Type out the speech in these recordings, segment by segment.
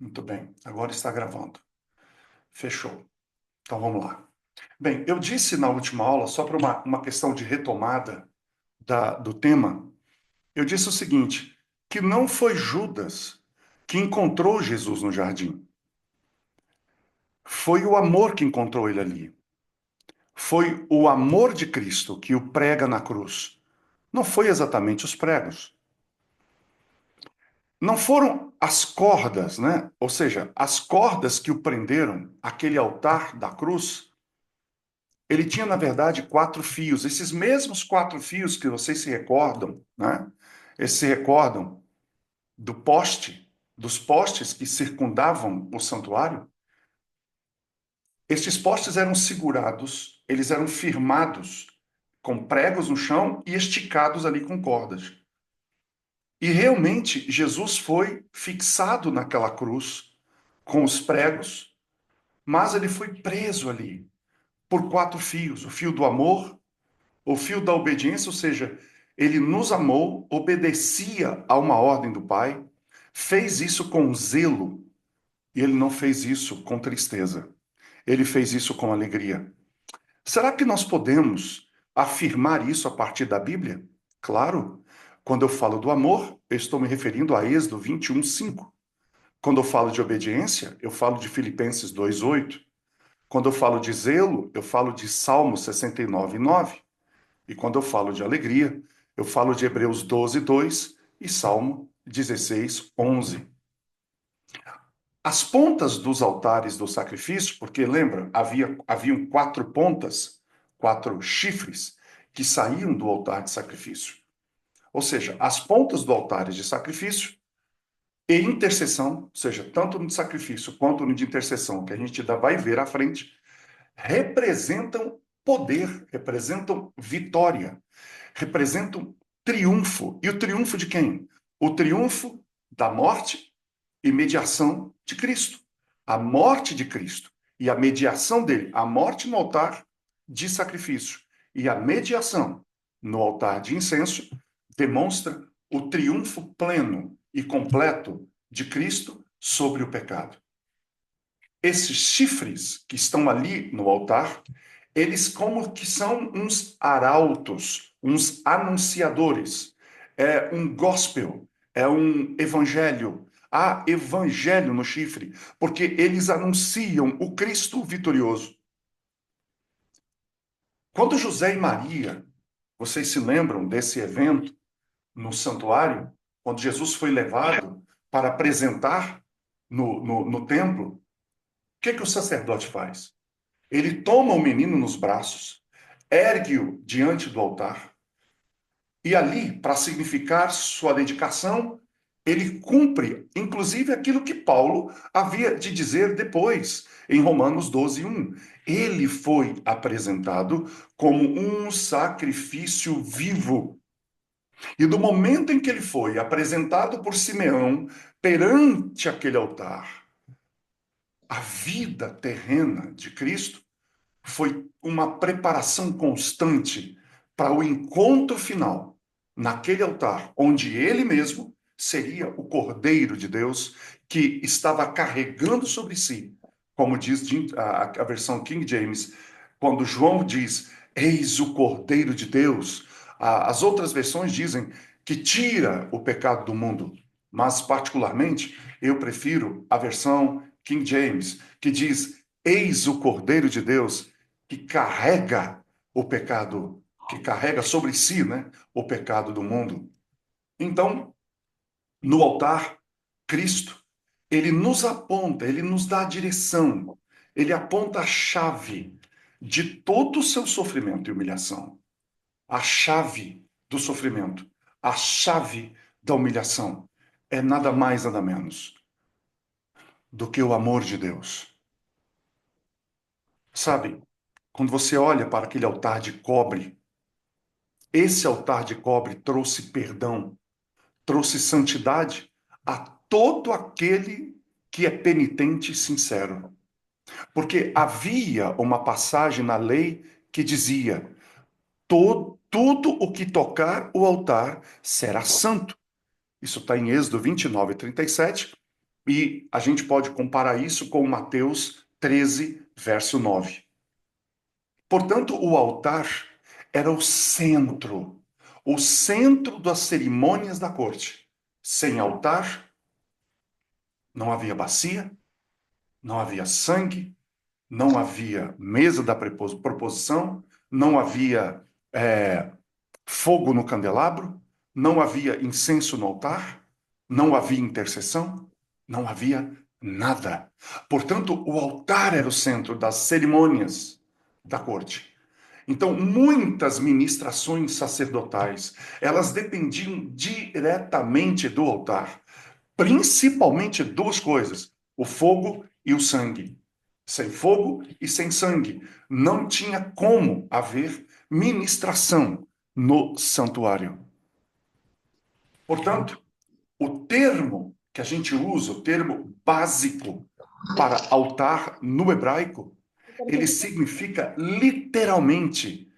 Muito bem, agora está gravando. Fechou. Então vamos lá. Bem, eu disse na última aula, só para uma questão de retomada do tema, eu disse o seguinte, que não foi Judas que encontrou Jesus no jardim. Foi o amor que encontrou ele ali. Foi o amor de Cristo que o prega na cruz. Não foi exatamente os pregos. Não foram as cordas, né? Ou seja, as cordas que o prenderam àquele altar da cruz. Ele tinha, na verdade, 4 fios. Esses mesmos 4 fios que vocês se recordam, né? Eles se recordam do poste, dos postes que circundavam o santuário. Estes postes eram segurados, eles eram firmados com pregos no chão e esticados ali com cordas. E realmente Jesus foi fixado naquela cruz com os pregos, mas ele foi preso ali por 4 fios: o fio do amor, o fio da obediência, ou seja, ele nos amou, obedecia a uma ordem do Pai, fez isso com zelo, e ele não fez isso com tristeza. Ele fez isso com alegria. Será que nós podemos afirmar isso a partir da Bíblia? Claro. Quando eu falo do amor, eu estou me referindo a Êxodo 21:5. Quando eu falo de obediência, eu falo de Filipenses 2:8. Quando eu falo de zelo, eu falo de Salmo 69:9. E quando eu falo de alegria, eu falo de Hebreus 12:2 e Salmo 16:11. As pontas dos altares do sacrifício, porque lembra, haviam 4 pontas, 4 chifres, que saíam do altar de sacrifício. Ou seja, as pontas do altar de sacrifício e intercessão, ou seja, tanto no de sacrifício quanto no de intercessão, que a gente ainda vai ver à frente, representam poder, representam vitória, representam triunfo. E o triunfo de quem? O triunfo da morte e mediação de Cristo. A morte de Cristo e a mediação dele, a morte no altar de sacrifício e a mediação no altar de incenso, demonstra o triunfo pleno e completo de Cristo sobre o pecado. Esses chifres que estão ali no altar, eles como que são uns arautos, uns anunciadores. É um gospel, é um evangelho. Há evangelho no chifre, porque eles anunciam o Cristo vitorioso. Quando José e Maria, vocês se lembram desse evento no santuário, quando Jesus foi levado para apresentar no templo, o que o sacerdote faz? Ele toma o menino nos braços, ergue-o diante do altar, e ali, para significar sua dedicação, ele cumpre, inclusive, aquilo que Paulo havia de dizer depois, em Romanos 12:1. Ele foi apresentado como um sacrifício vivo. E do momento em que ele foi apresentado por Simeão perante aquele altar, a vida terrena de Cristo foi uma preparação constante para o encontro final naquele altar, onde ele mesmo seria o Cordeiro de Deus que estava carregando sobre si, como diz a versão King James, quando João diz: Eis o Cordeiro de Deus. As outras versões dizem que tira o pecado do mundo, mas particularmente eu prefiro a versão King James, que diz: Eis o Cordeiro de Deus que carrega o pecado, que carrega sobre si, né, o pecado do mundo. Então, no altar, Cristo, ele nos aponta, ele nos dá a direção, ele aponta a chave de todo o seu sofrimento e humilhação. A chave do sofrimento, a chave da humilhação é nada mais, nada menos do que o amor de Deus. Sabe, quando você olha para aquele altar de cobre, esse altar de cobre trouxe perdão, trouxe santidade a todo aquele que é penitente e sincero. Porque havia uma passagem na lei que dizia: tudo o que tocar o altar será santo. Isso está em Êxodo 29:37. E a gente pode comparar isso com Mateus 13, verso 9. Portanto, o altar era o centro das cerimônias da corte. Sem altar, não havia bacia, não havia sangue, não havia mesa da proposição, não havia fogo no candelabro, não havia incenso no altar, não havia intercessão, não havia nada. Portanto, o altar era o centro das cerimônias da corte. Então, muitas ministrações sacerdotais, elas dependiam diretamente do altar, principalmente duas coisas: o fogo e o sangue. Sem fogo e sem sangue, não tinha como haver ministração no santuário. Portanto, o termo que a gente usa, o termo básico para altar no hebraico, ele significa literalmente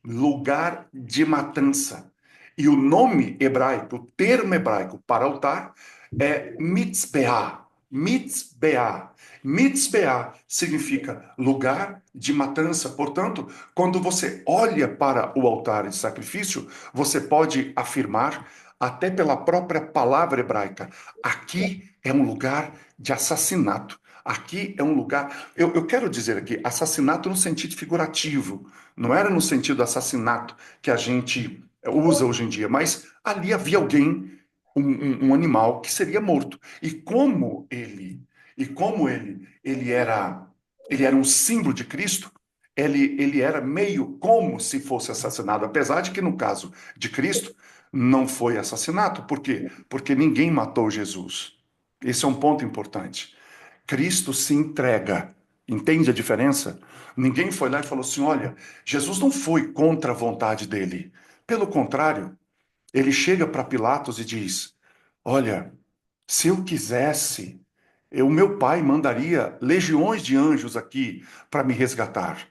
lugar de matança. E o nome hebraico, o termo hebraico para altar é mitzbeah. Mitzbeah. Mitzbeah significa lugar de matança. Portanto, quando você olha para o altar de sacrifício, você pode afirmar, até pela própria palavra hebraica, aqui é um lugar de assassinato. Aqui é um lugar. Eu quero dizer aqui, assassinato no sentido figurativo. Não era no sentido assassinato que a gente usa hoje em dia, mas ali havia alguém, um animal que seria morto. E como ele era um símbolo de Cristo, ele era meio como se fosse assassinado, apesar de que no caso de Cristo não foi assassinato. Por quê? Porque ninguém matou Jesus. Esse é um ponto importante. Cristo se entrega. Entende a diferença? Ninguém foi lá e falou assim: olha, Jesus não foi contra a vontade dele. Pelo contrário, ele chega para Pilatos e diz: olha, se eu quisesse, o meu pai mandaria legiões de anjos aqui para me resgatar.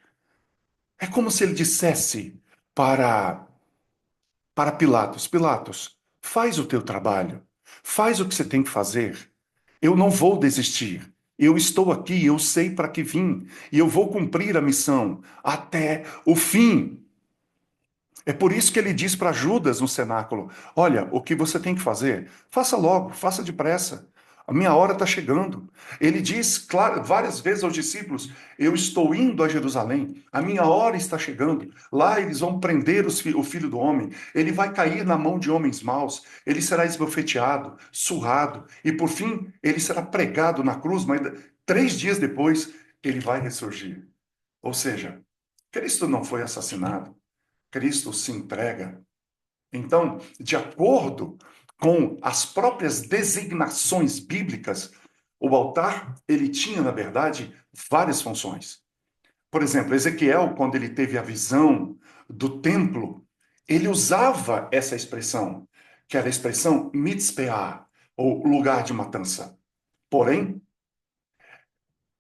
É como se ele dissesse para, para Pilatos: Pilatos, faz o teu trabalho, faz o que você tem que fazer. Eu não vou desistir. Eu estou aqui, eu sei para que vim, e eu vou cumprir a missão até o fim. É por isso que ele diz para Judas no cenáculo: olha, o que você tem que fazer, faça logo, faça depressa. A minha hora está chegando. Ele diz claro, várias vezes aos discípulos: eu estou indo a Jerusalém, a minha hora está chegando. Lá eles vão prender o filho do homem, ele vai cair na mão de homens maus, ele será esbofeteado, surrado, e por fim ele será pregado na cruz, mas 3 dias depois ele vai ressurgir. Ou seja, Cristo não foi assassinado. Cristo se entrega. Então, de acordo com as próprias designações bíblicas, o altar, ele tinha, na verdade, várias funções. Por exemplo, Ezequiel, quando ele teve a visão do templo, ele usava essa expressão, que era a expressão mitzpeah, ou lugar de matança. Porém,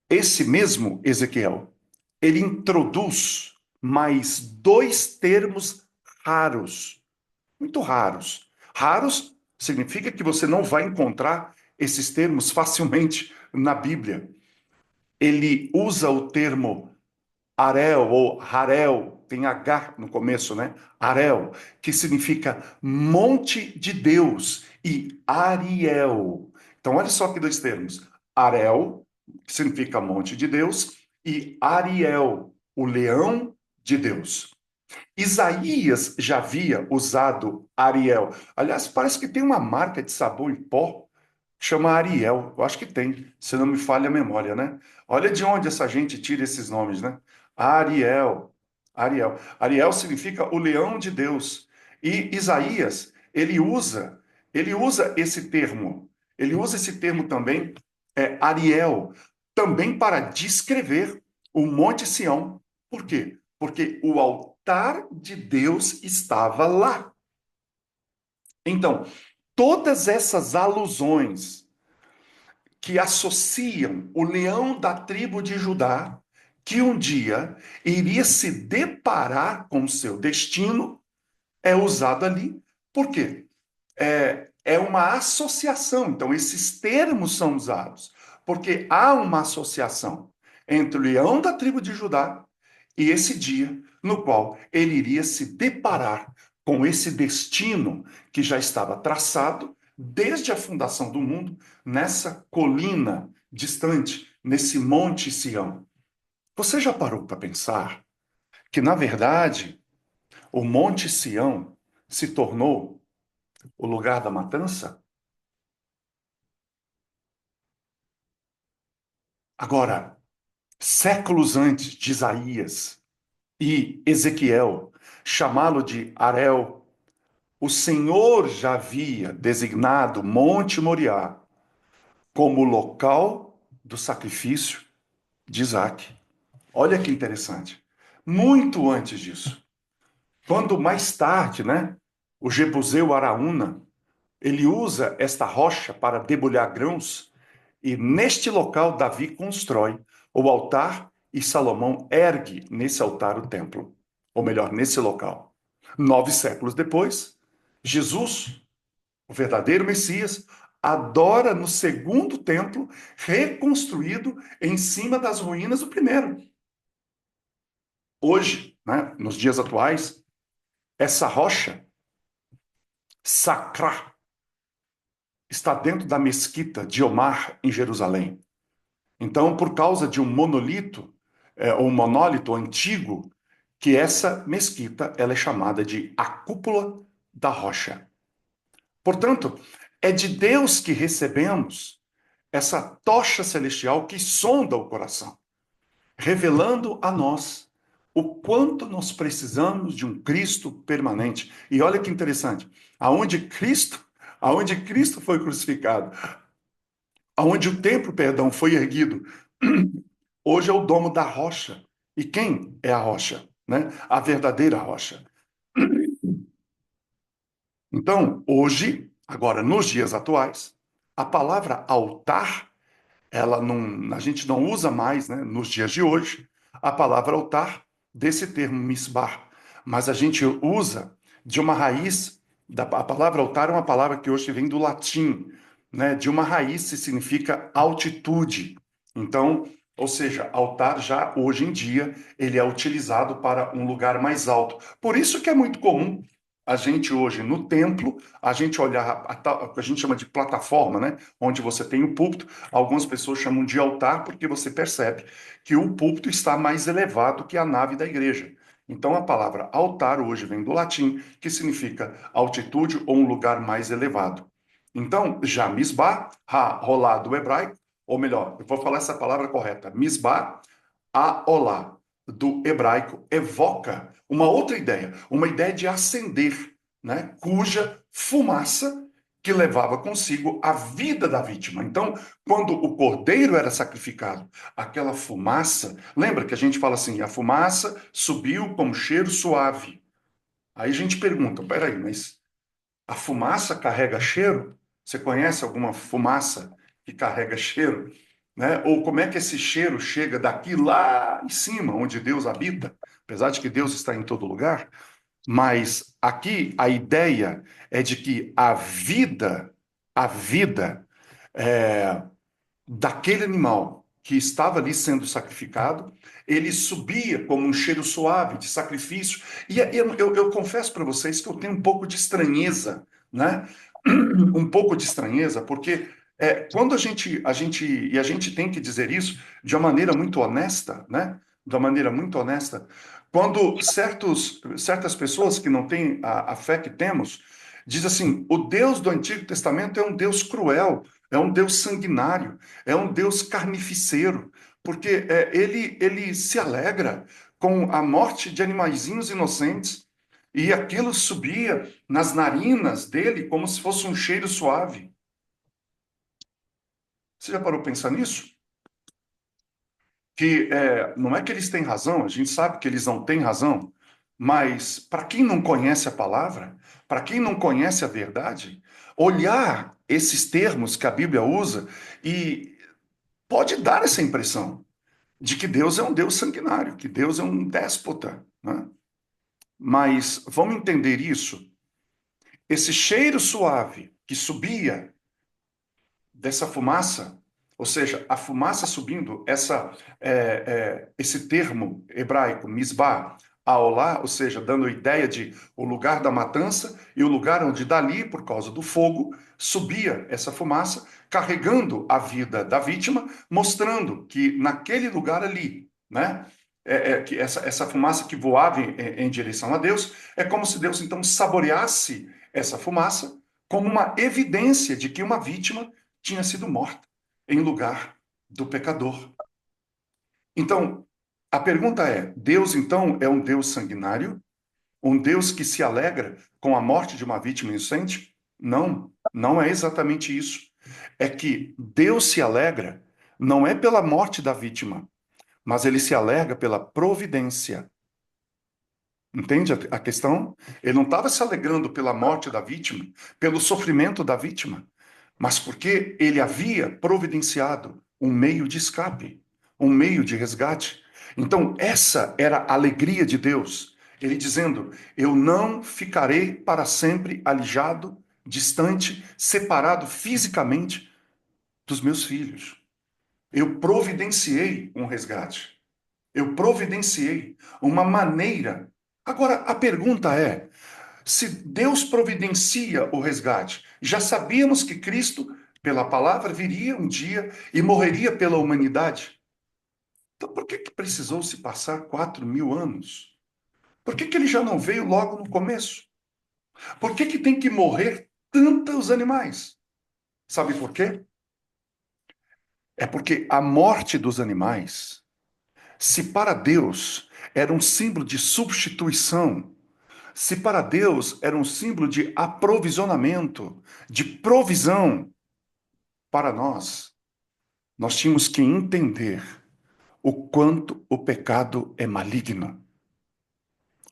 esse mesmo Ezequiel, ele introduz mais dois termos raros, muito raros. Raros significa que você não vai encontrar esses termos facilmente na Bíblia. Ele usa o termo Arel ou Harel, tem H no começo, né? Arel, que significa monte de Deus, e Ariel. Então, olha só que dois termos: Arel, que significa monte de Deus, e Ariel, o leão de Deus. Isaías já havia usado Ariel. Aliás, parece que tem uma marca de sabão em pó que chama Ariel. Eu acho que tem, se não me falha a memória, né? Olha de onde essa gente tira esses nomes, né? Ariel. Ariel. Ariel significa o leão de Deus. E Isaías, ele usa esse termo. Ele usa esse termo também, Ariel, também para descrever o Monte Sião. Por quê? Porque o altar de Deus estava lá. Então, todas essas alusões que associam o leão da tribo de Judá, que um dia iria se deparar com o seu destino, é usado ali. Por quê? é uma associação. Então, esses termos são usados, porque há uma associação entre o leão da tribo de Judá e esse dia no qual ele iria se deparar com esse destino que já estava traçado desde a fundação do mundo, nessa colina distante, nesse Monte Sião. Você já parou para pensar que, na verdade, o Monte Sião se tornou o lugar da matança? Agora, séculos antes de Isaías e Ezequiel chamá-lo de Arel, o Senhor já havia designado Monte Moriá como local do sacrifício de Isaac. Olha que interessante. Muito antes disso, quando mais tarde, né, o Jebuseu Araúna, ele usa esta rocha para debulhar grãos, e neste local Davi constrói o altar e Salomão ergue nesse altar o templo. Ou melhor, nesse local. 9 séculos depois, Jesus, o verdadeiro Messias, adora no segundo templo, reconstruído em cima das ruínas do primeiro. Hoje, né, nos dias atuais, essa rocha sacra está dentro da mesquita de Omar, em Jerusalém. Então, por causa de um monolito, ou um monólito antigo, que essa mesquita ela é chamada de a cúpula da rocha. Portanto, é de Deus que recebemos essa tocha celestial que sonda o coração, revelando a nós o quanto nós precisamos de um Cristo permanente. E olha que interessante, aonde Cristo foi crucificado, aonde o templo, perdão, foi erguido, hoje é o domo da rocha. E quem é a rocha? Né? A verdadeira rocha. Então, hoje, agora nos dias atuais, a palavra altar, ela não, a gente não usa mais, né, nos dias de hoje, a palavra altar desse termo misbar, mas a gente usa de uma raiz, a palavra altar é uma palavra que hoje vem do latim, né, de uma raiz que significa altitude. Então, ou seja, altar já hoje em dia ele é utilizado para um lugar mais alto. Por isso que é muito comum a gente hoje no templo, a gente olhar a gente chama de plataforma, né, onde você tem o púlpito. Algumas pessoas chamam de altar porque você percebe que o púlpito está mais elevado que a nave da igreja. Então a palavra altar hoje vem do latim, que significa altitude ou um lugar mais elevado. Então, já misbah, ha-olá do hebraico, ou melhor, eu vou falar essa palavra correta, misbah, a-olá do hebraico, evoca uma ideia de acender, né? Cuja fumaça que levava consigo a vida da vítima. Então, quando o cordeiro era sacrificado, aquela fumaça, lembra que a gente fala assim, a fumaça subiu como cheiro suave. Aí a gente pergunta, peraí, mas a fumaça carrega cheiro? Você conhece alguma fumaça que carrega cheiro? Né? Ou como é que esse cheiro chega daqui lá em cima, onde Deus habita? Apesar de que Deus está em todo lugar, mas aqui a ideia é de que a vida daquele animal que estava ali sendo sacrificado, ele subia como um cheiro suave de sacrifício. E eu confesso para vocês que eu tenho um pouco de estranheza, né? Um pouco de estranheza, porque quando e a gente tem que dizer isso de uma maneira muito honesta, né? De uma maneira muito honesta, quando certas pessoas que não têm a fé que temos, diz assim, o Deus do Antigo Testamento é um Deus cruel, é um Deus sanguinário, é um Deus carnificeiro, porque ele se alegra com a morte de animaizinhos inocentes, e aquilo subia nas narinas dele como se fosse um cheiro suave. Você já parou para pensar nisso? Que não é que eles têm razão, a gente sabe que eles não têm razão, mas para quem não conhece a palavra, para quem não conhece a verdade, olhar esses termos que a Bíblia usa e pode dar essa impressão de que Deus é um Deus sanguinário, que Deus é um déspota, né? Mas vamos entender isso. Esse cheiro suave que subia dessa fumaça, ou seja, a fumaça subindo, esse termo hebraico, misbah, aolá, ou seja, dando a ideia de o lugar da matança e o lugar onde dali, por causa do fogo, subia essa fumaça, carregando a vida da vítima, mostrando que naquele lugar ali, né, que essa fumaça que voava em direção a Deus, é como se Deus então saboreasse essa fumaça como uma evidência de que uma vítima tinha sido morta em lugar do pecador. Então, a pergunta é: Deus então é um Deus sanguinário? Um Deus que se alegra com a morte de uma vítima inocente? Não, não é exatamente isso. É que Deus se alegra não é pela morte da vítima, mas ele se alegra pela providência. Entende a questão? Ele não estava se alegrando pela morte da vítima, pelo sofrimento da vítima, mas porque ele havia providenciado um meio de escape, um meio de resgate. Então, essa era a alegria de Deus. Ele dizendo: Eu não ficarei para sempre alijado, distante, separado fisicamente dos meus filhos. Eu providenciei um resgate. Eu providenciei uma maneira. Agora, a pergunta é: se Deus providencia o resgate, já sabíamos que Cristo, pela palavra, viria um dia e morreria pela humanidade. Então, por que precisou se passar 4.000 anos? Por que ele já não veio logo no começo? Por que tem que morrer tantos animais? Sabe por quê? É porque a morte dos animais, se para Deus era um símbolo de substituição, se para Deus era um símbolo de aprovisionamento, de provisão, para nós tínhamos que entender o quanto o pecado é maligno.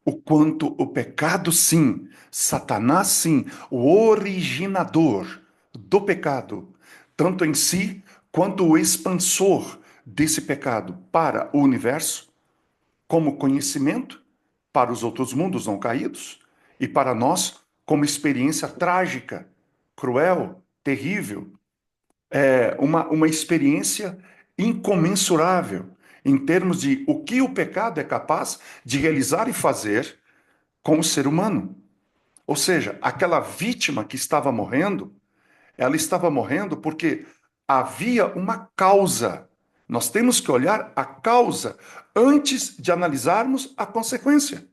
O quanto o pecado, sim, Satanás, sim, o originador do pecado, tanto em si quanto o expansor desse pecado para o universo, como conhecimento para os outros mundos não caídos e para nós como experiência trágica, cruel, terrível, uma experiência incomensurável em termos de o que o pecado é capaz de realizar e fazer com o ser humano. Ou seja, aquela vítima que estava morrendo, ela estava morrendo porque havia uma causa. Nós temos que olhar a causa antes de analisarmos a consequência.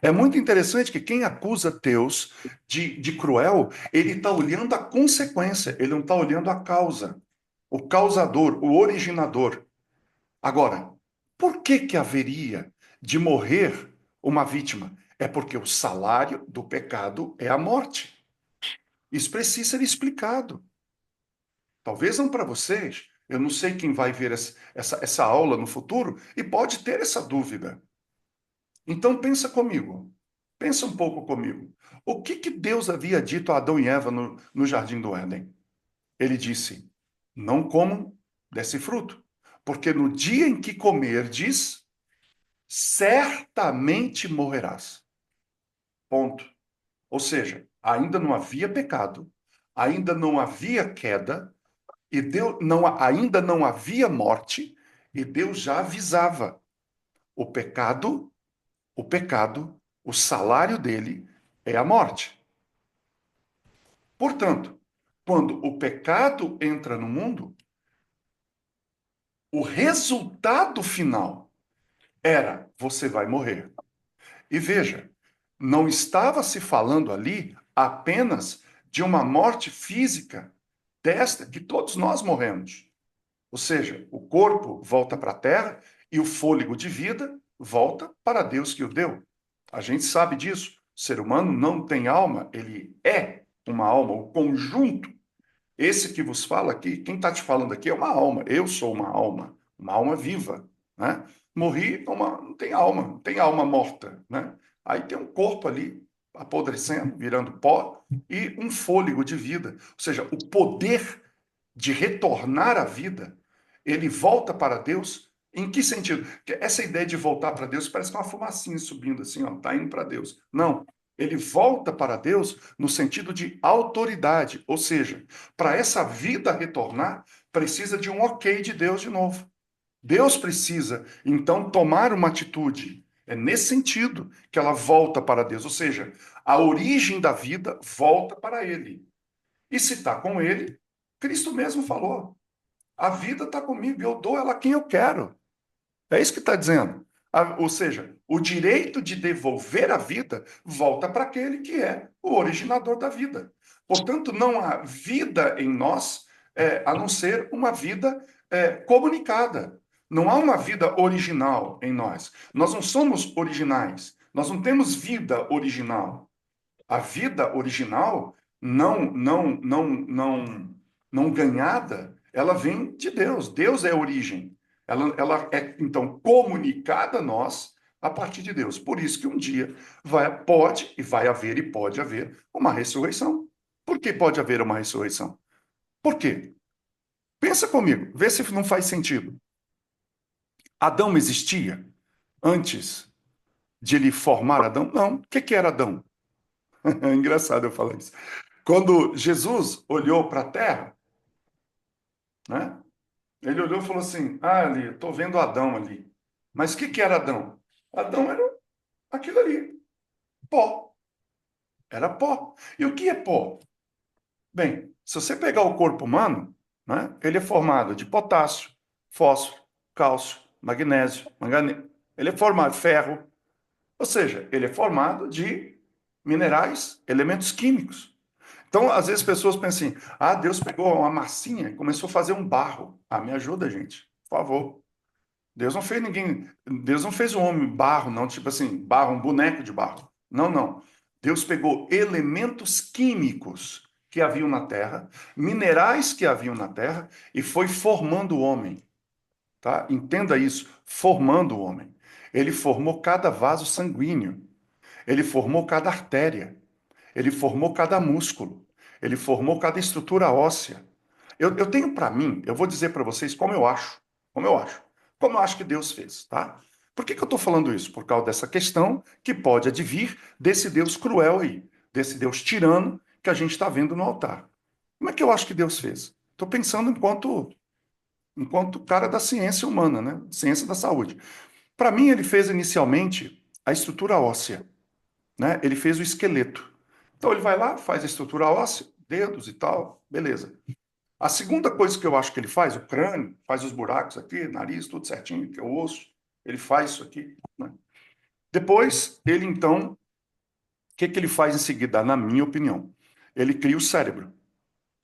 É muito interessante que quem acusa Deus de cruel, ele está olhando a consequência, ele não está olhando a causa, o causador, o originador. Agora, por que haveria de morrer uma vítima? É porque o salário do pecado é a morte. Isso precisa ser explicado. Talvez não para vocês. Eu não sei quem vai ver essa aula no futuro e pode ter essa dúvida. Então pensa comigo. Pensa um pouco comigo. O que Deus havia dito a Adão e Eva no Jardim do Éden? Ele disse: Não comam desse fruto, porque no dia em que comerdes, certamente morrerás. Ponto. Ou seja, ainda não havia pecado, ainda não havia queda, e Deus ainda não havia morte, e Deus já avisava: o pecado, o pecado, o salário dele é a morte. Portanto, quando o pecado entra no mundo, o resultado final era: você vai morrer. E veja, não estava se falando ali apenas de uma morte física, desta que todos nós morremos. Ou seja, o corpo volta para a terra e o fôlego de vida volta para Deus que o deu. A gente sabe disso. O ser humano não tem alma, ele é uma alma, o conjunto. Esse que vos fala aqui, quem está te falando aqui é uma alma. Eu sou uma alma viva, né? Morri, não tem alma, não tem alma morta, né? Aí tem um corpo ali apodrecendo, virando pó e um fôlego de vida. Ou seja, o poder de retornar à vida, ele volta para Deus. Em que sentido? Porque essa ideia de voltar para Deus parece que é uma fumacinha subindo assim, ó, tá indo para Deus. Não, ele volta para Deus no sentido de autoridade, ou seja, para essa vida retornar, precisa de um ok de Deus de novo. Deus precisa, então, tomar uma atitude. É nesse sentido que ela volta para Deus, ou seja, a origem da vida volta para Ele. E se está com Ele, Cristo mesmo falou: a vida está comigo, eu dou ela a quem eu quero. É isso que está dizendo. Ou seja, o direito de devolver a vida volta para aquele que é o originador da vida. Portanto, não há vida em nós a não ser uma vida comunicada. Não há uma vida original em nós. Nós não somos originais. Nós não temos vida original. A vida original não ganhada, ela vem de Deus. Deus é a origem. Ela é então comunicada a nós a partir de Deus. Por isso que um dia pode e vai haver e pode haver uma ressurreição. Por que pode haver uma ressurreição? Por quê? Pensa comigo, vê se não faz sentido. Adão existia antes de ele formar Adão? Não. O que era Adão? É engraçado eu falar isso. Quando Jesus olhou para a terra, né? Ele olhou e falou assim: Ah, ali, estou vendo Adão ali. Mas o que era Adão? Adão era aquilo ali, pó. Era pó. E o que é pó? Bem, se você pegar o corpo humano, né, ele é formado de potássio, fósforo, cálcio, magnésio, manganês. Ele é formado de ferro. Ou seja, ele é formado de minerais, elementos químicos. Então, às vezes, pessoas pensam assim: ah, Deus pegou uma massinha e começou a fazer um barro. Ah, me ajuda, gente, por favor. Deus não fez ninguém. Deus não fez o homem barro, não, tipo assim, barro, um boneco de barro. Não, não. Deus pegou elementos químicos que haviam na terra, minerais que haviam na terra, e foi formando o homem. Tá? Entenda isso: formando o homem. Ele formou cada vaso sanguíneo, ele formou cada artéria. Ele formou cada músculo, ele formou cada estrutura óssea. Eu tenho para mim, eu vou dizer para vocês como eu acho que Deus fez, tá? Por que eu estou falando isso? Por causa dessa questão que pode advir desse Deus cruel aí, desse Deus tirano que a gente está vendo no altar. Como é que eu acho que Deus fez? Estou pensando enquanto cara da ciência humana, né? Ciência da saúde. Para mim, ele fez inicialmente a estrutura óssea, né? Ele fez o esqueleto. Então ele vai lá, faz a estrutura óssea, dedos e tal, beleza. A segunda coisa que eu acho que ele faz, o crânio, faz os buracos aqui, nariz, tudo certinho, que é o osso, ele faz isso aqui, né? Depois, ele então, o que ele faz em seguida, na minha opinião? Ele cria o cérebro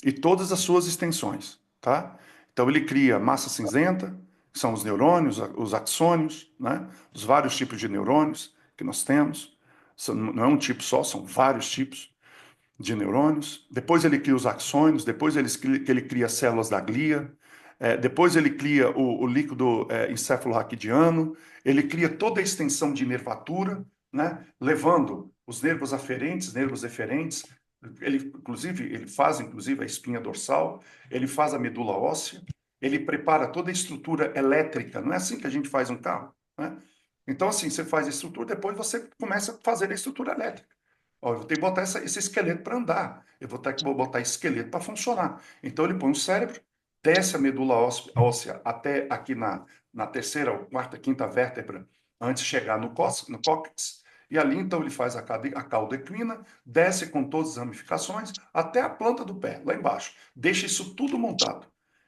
e todas as suas extensões, tá? Então ele cria massa cinzenta, que são os neurônios, os axônios, né? Os vários tipos de neurônios que nós temos. Não é um tipo só, são vários tipos de neurônios. Depois ele cria os axônios, depois ele cria células da glia, depois ele cria o líquido encefalorraquidiano, ele cria toda a extensão de nervatura, né? Levando os nervos aferentes, nervos eferentes, ele faz inclusive a espinha dorsal, ele faz a medula óssea, ele prepara toda a estrutura elétrica. Não é assim que a gente faz um carro, né? Então, assim, você faz a estrutura, depois você começa a fazer a estrutura elétrica. Ó, eu vou ter que botar esse esqueleto para andar. Eu vou ter que botar esse esqueleto para funcionar. Então ele põe o cérebro, desce a medula óssea até aqui na terceira, ou quarta, quinta vértebra, antes de chegar no cóccix. E ali então ele faz a cauda equina, desce com todas as ramificações até a planta do pé, lá embaixo. Deixa isso tudo montado.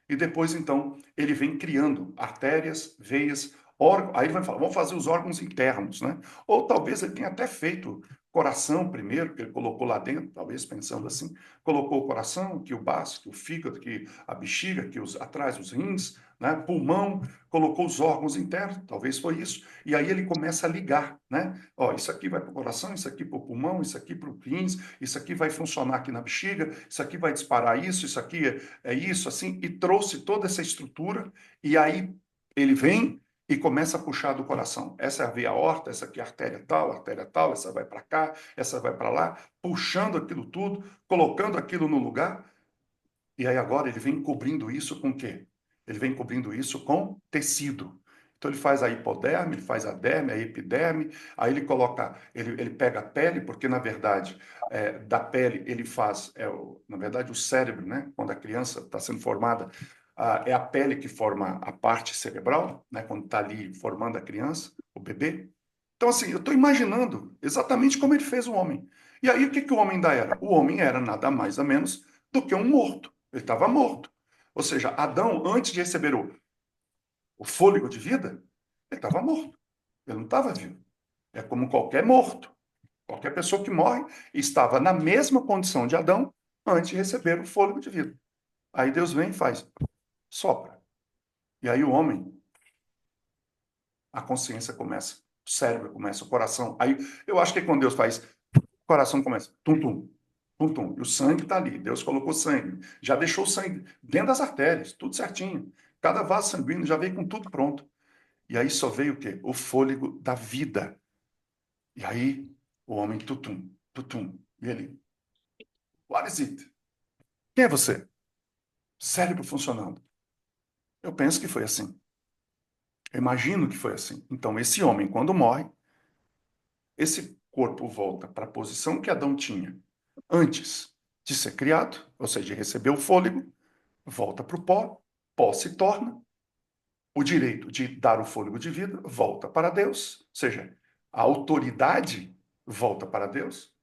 E depois então ele vem criando artérias, veias, órgãos. Aí ele vai falar, vamos fazer os órgãos internos, né? Ou talvez ele tenha até feito coração primeiro, que ele colocou lá dentro, talvez pensando assim, colocou o coração, que o baço, que o fígado, que a bexiga, que atrás os rins, né, pulmão, colocou os órgãos internos, talvez foi isso, e aí ele começa a ligar, né? Ó, isso aqui vai para o coração, isso aqui para o pulmão, isso aqui para o rins, isso aqui vai funcionar aqui na bexiga, isso aqui vai disparar isso aqui é isso, assim, e trouxe toda essa estrutura, e aí ele vem e começa a puxar do coração. Essa é a veia aorta, essa aqui é a artéria tal, essa vai para cá, essa vai para lá, puxando aquilo tudo, colocando aquilo no lugar. E aí agora ele vem cobrindo isso com o quê? Ele vem cobrindo isso com tecido. Então ele faz a hipoderme, ele faz a derme, a epiderme, aí ele coloca, ele pega a pele, porque na verdade da pele ele faz, na verdade o cérebro, né? Quando a criança está sendo formada, é a pele que forma a parte cerebral, né? Quando está ali formando a criança, o bebê. Então assim, eu estou imaginando exatamente como ele fez o homem. E aí o que que o homem ainda era? O homem era nada mais ou menos do que um morto. Ele estava morto. Ou seja, Adão, antes de receber o fôlego de vida, ele estava morto. Ele não estava vivo. É como qualquer morto. Qualquer pessoa que morre estava na mesma condição de Adão antes de receber o fôlego de vida. Aí Deus vem e faz, sopra. E aí o homem, a consciência começa, o cérebro começa, o coração. Aí eu acho que quando Deus faz, o coração começa, tum, tum, tum, tum. E o sangue está ali. Deus colocou sangue. Já deixou o sangue dentro das artérias, tudo certinho. Cada vaso sanguíneo já veio com tudo pronto. E aí só veio o quê? O fôlego da vida. E aí o homem tutum, tutum. E ele, what is it? Quem é você? Cérebro funcionando. Eu penso que foi assim. Eu imagino que foi assim. Então, esse homem, quando morre, esse corpo volta para a posição que Adão tinha antes de ser criado, ou seja, de receber o fôlego, volta para o pó, pó se torna, o direito de dar o fôlego de vida volta para Deus, ou seja, a autoridade volta para Deus,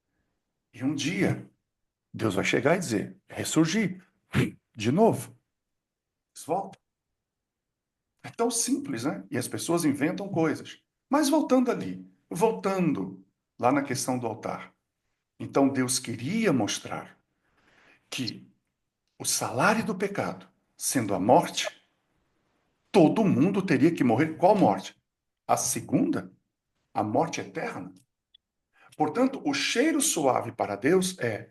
e um dia Deus vai chegar e dizer, ressurgir, de novo, eles voltam. É tão simples, né? E as pessoas inventam coisas. Mas voltando ali, voltando lá na questão do altar. Então Deus queria mostrar que o salário do pecado, sendo a morte, todo mundo teria que morrer. Qual morte? A segunda? A morte eterna? Portanto, o cheiro suave para Deus é,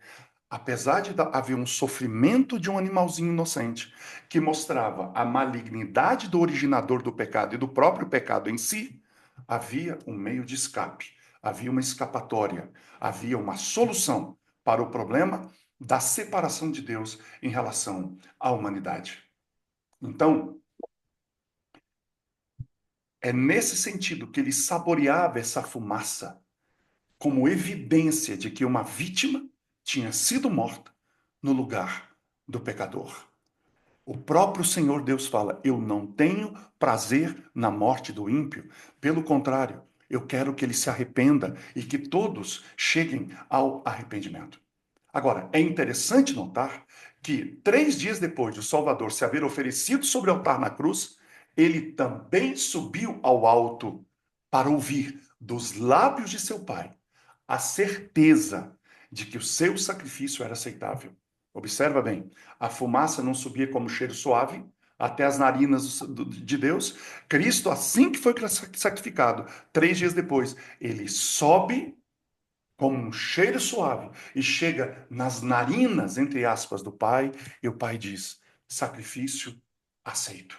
apesar de haver um sofrimento de um animalzinho inocente, que mostrava a malignidade do originador do pecado e do próprio pecado em si, havia um meio de escape, havia uma escapatória, havia uma solução para o problema da separação de Deus em relação à humanidade. Então, é nesse sentido que ele saboreava essa fumaça como evidência de que uma vítima tinha sido morta no lugar do pecador. O próprio Senhor Deus fala: Eu não tenho prazer na morte do ímpio. Pelo contrário, eu quero que ele se arrependa e que todos cheguem ao arrependimento. Agora, é interessante notar que 3 dias depois de o Salvador se haver oferecido sobre o altar na cruz, ele também subiu ao alto para ouvir dos lábios de seu Pai a certeza de que o seu sacrifício era aceitável. Observa bem, a fumaça não subia como cheiro suave até as narinas de Deus. Cristo, assim que foi sacrificado, 3 dias depois, ele sobe como um cheiro suave e chega nas narinas, entre aspas, do Pai, e o Pai diz: sacrifício aceito.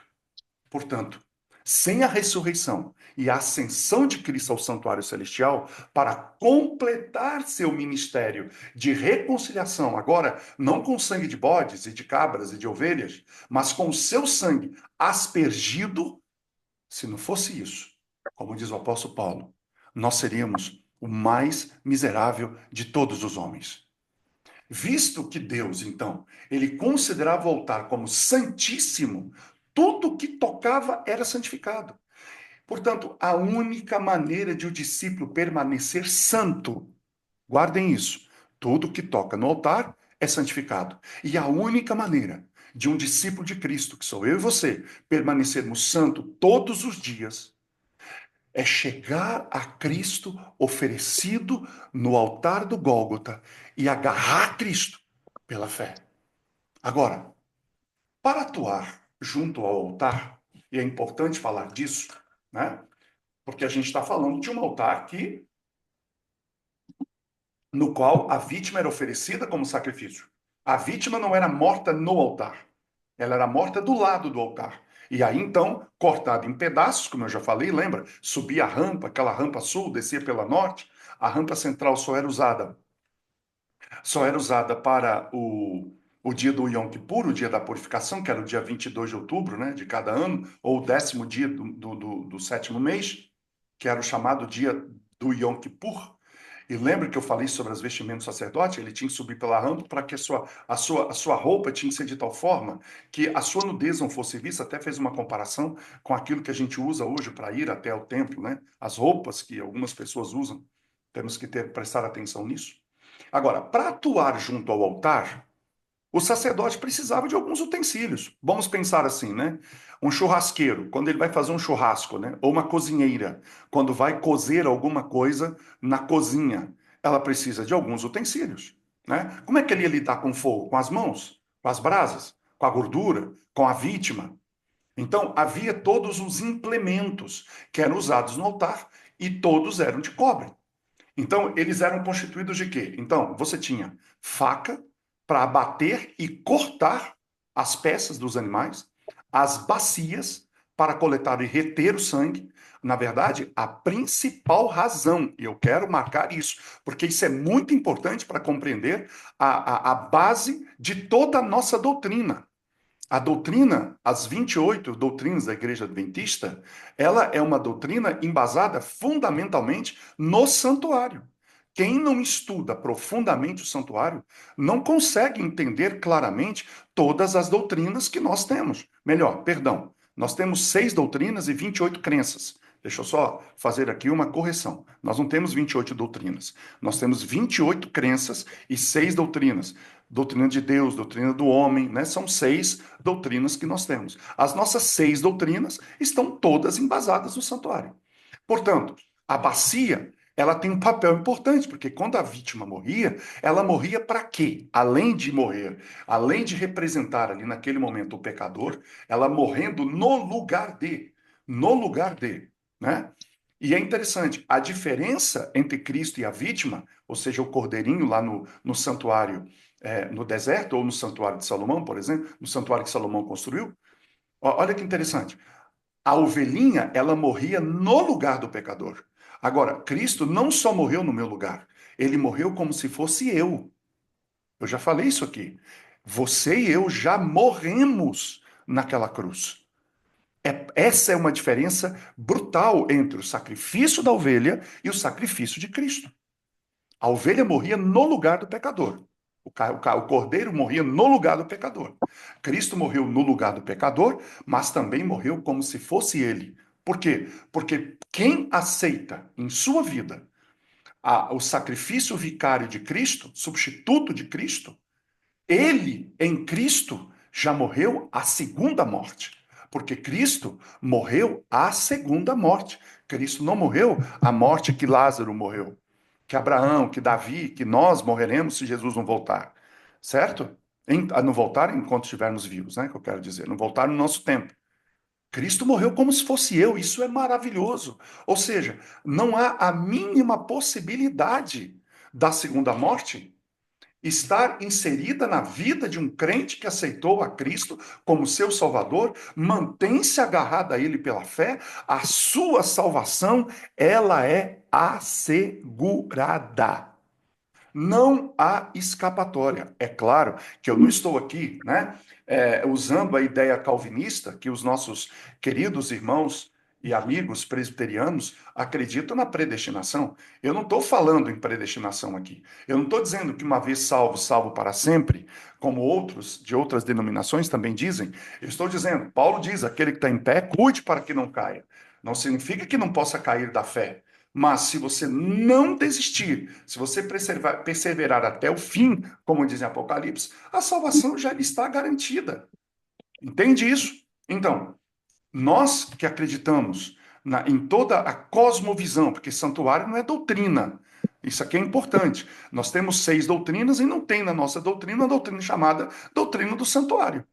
Portanto, sem a ressurreição e a ascensão de Cristo ao santuário celestial, para completar seu ministério de reconciliação, agora não com sangue de bodes e de cabras e de ovelhas, mas com o seu sangue aspergido, se não fosse isso, como diz o apóstolo Paulo, nós seríamos o mais miserável de todos os homens. Visto que Deus, então, ele considerava o altar como santíssimo, tudo que tocava era santificado. Portanto, a única maneira de o discípulo permanecer santo, guardem isso, tudo que toca no altar é santificado. E a única maneira de um discípulo de Cristo, que sou eu e você, permanecermos santo todos os dias, é chegar a Cristo oferecido no altar do Gólgota e agarrar Cristo pela fé. Agora, para atuar junto ao altar, e é importante falar disso, né? Porque a gente está falando de um altar no qual a vítima era oferecida como sacrifício. A vítima não era morta no altar, ela era morta do lado do altar. E aí, então, cortada em pedaços, como eu já falei, lembra? Subia a rampa, aquela rampa sul, descia pela norte. A rampa central só era usada para o o dia do Yom Kippur, o dia da purificação, que era o dia 22 de outubro, né, de cada ano, ou o 10º dia do sétimo mês, que era o chamado dia do Yom Kippur. E lembra que eu falei sobre as vestimentas do sacerdote? Ele tinha que subir pela rampa para que a sua roupa tinha que ser de tal forma que a sua nudez não fosse vista. Até fez uma comparação com aquilo que a gente usa hoje para ir até o templo, né? As roupas que algumas pessoas usam. Temos que prestar atenção nisso. Agora, para atuar junto ao altar, o sacerdote precisava de alguns utensílios. Vamos pensar assim, né? Um churrasqueiro, quando ele vai fazer um churrasco, né? Ou uma cozinheira, quando vai cozer alguma coisa na cozinha, ela precisa de alguns utensílios, né? Como é que ele ia lidar com o fogo? Com as mãos? Com as brasas? Com a gordura? Com a vítima? Então, havia todos os implementos que eram usados no altar e todos eram de cobre. Então, eles eram constituídos de quê? Então, você tinha faca para abater e cortar as peças dos animais, as bacias para coletar e reter o sangue. Na verdade, a principal razão, e eu quero marcar isso, porque isso é muito importante para compreender a base de toda a nossa doutrina. A doutrina, as 28 doutrinas da Igreja Adventista, ela é uma doutrina embasada fundamentalmente no santuário. Quem não estuda profundamente o santuário não consegue entender claramente todas as doutrinas que nós temos. Melhor, perdão, nós temos 6 doutrinas e 28 crenças. Deixa eu só fazer aqui uma correção. Nós não temos 28 doutrinas. Nós temos 28 crenças e 6 doutrinas. Doutrina de Deus, doutrina do homem, né? São 6 doutrinas que nós temos. As nossas 6 doutrinas estão todas embasadas no santuário. Portanto, a bacia, ela tem um papel importante, porque quando a vítima morria, ela morria para quê? Além de morrer, além de representar ali naquele momento o pecador, ela morrendo no lugar de, né? E é interessante, a diferença entre Cristo e a vítima, ou seja, o cordeirinho lá no santuário, no deserto, ou no santuário de Salomão, por exemplo, no santuário que Salomão construiu, olha que interessante. A ovelhinha, ela morria no lugar do pecador. Agora, Cristo não só morreu no meu lugar, ele morreu como se fosse eu. Eu já falei isso aqui. Você e eu já morremos naquela cruz. Essa é uma diferença brutal entre o sacrifício da ovelha e o sacrifício de Cristo. A ovelha morria no lugar do pecador. O cordeiro morria no lugar do pecador. Cristo morreu no lugar do pecador, mas também morreu como se fosse ele. Por quê? Porque quem aceita em sua vida o sacrifício vicário de Cristo, substituto de Cristo, ele, em Cristo, já morreu a segunda morte. Porque Cristo morreu a segunda morte. Cristo não morreu a morte que Lázaro morreu, que Abraão, que Davi, que nós morreremos se Jesus não voltar. Certo? Não voltar enquanto estivermos vivos, né? Que eu quero dizer. Não voltar no nosso tempo. Cristo morreu como se fosse eu. Isso é maravilhoso. Ou seja, não há a mínima possibilidade da segunda morte estar inserida na vida de um crente que aceitou a Cristo como seu Salvador, mantém-se agarrado a Ele pela fé, a sua salvação, ela é assegurada. Não há escapatória. É claro que eu não estou aqui, né, usando a ideia calvinista que os nossos queridos irmãos e amigos presbiterianos acreditam na predestinação. Eu não estou falando em predestinação aqui. Eu não estou dizendo que uma vez salvo, salvo para sempre, como outros de outras denominações também dizem. Eu estou dizendo, Paulo diz, aquele que está em pé, cuide para que não caia. Não significa que não possa cair da fé. Mas se você não desistir, se você perseverar até o fim, como diz em Apocalipse, a salvação já está garantida. Entende isso? Então, nós que acreditamos em toda a cosmovisão, porque santuário não é doutrina. Isso aqui é importante. Nós temos 6 doutrinas e não tem na nossa doutrina uma doutrina chamada doutrina do santuário.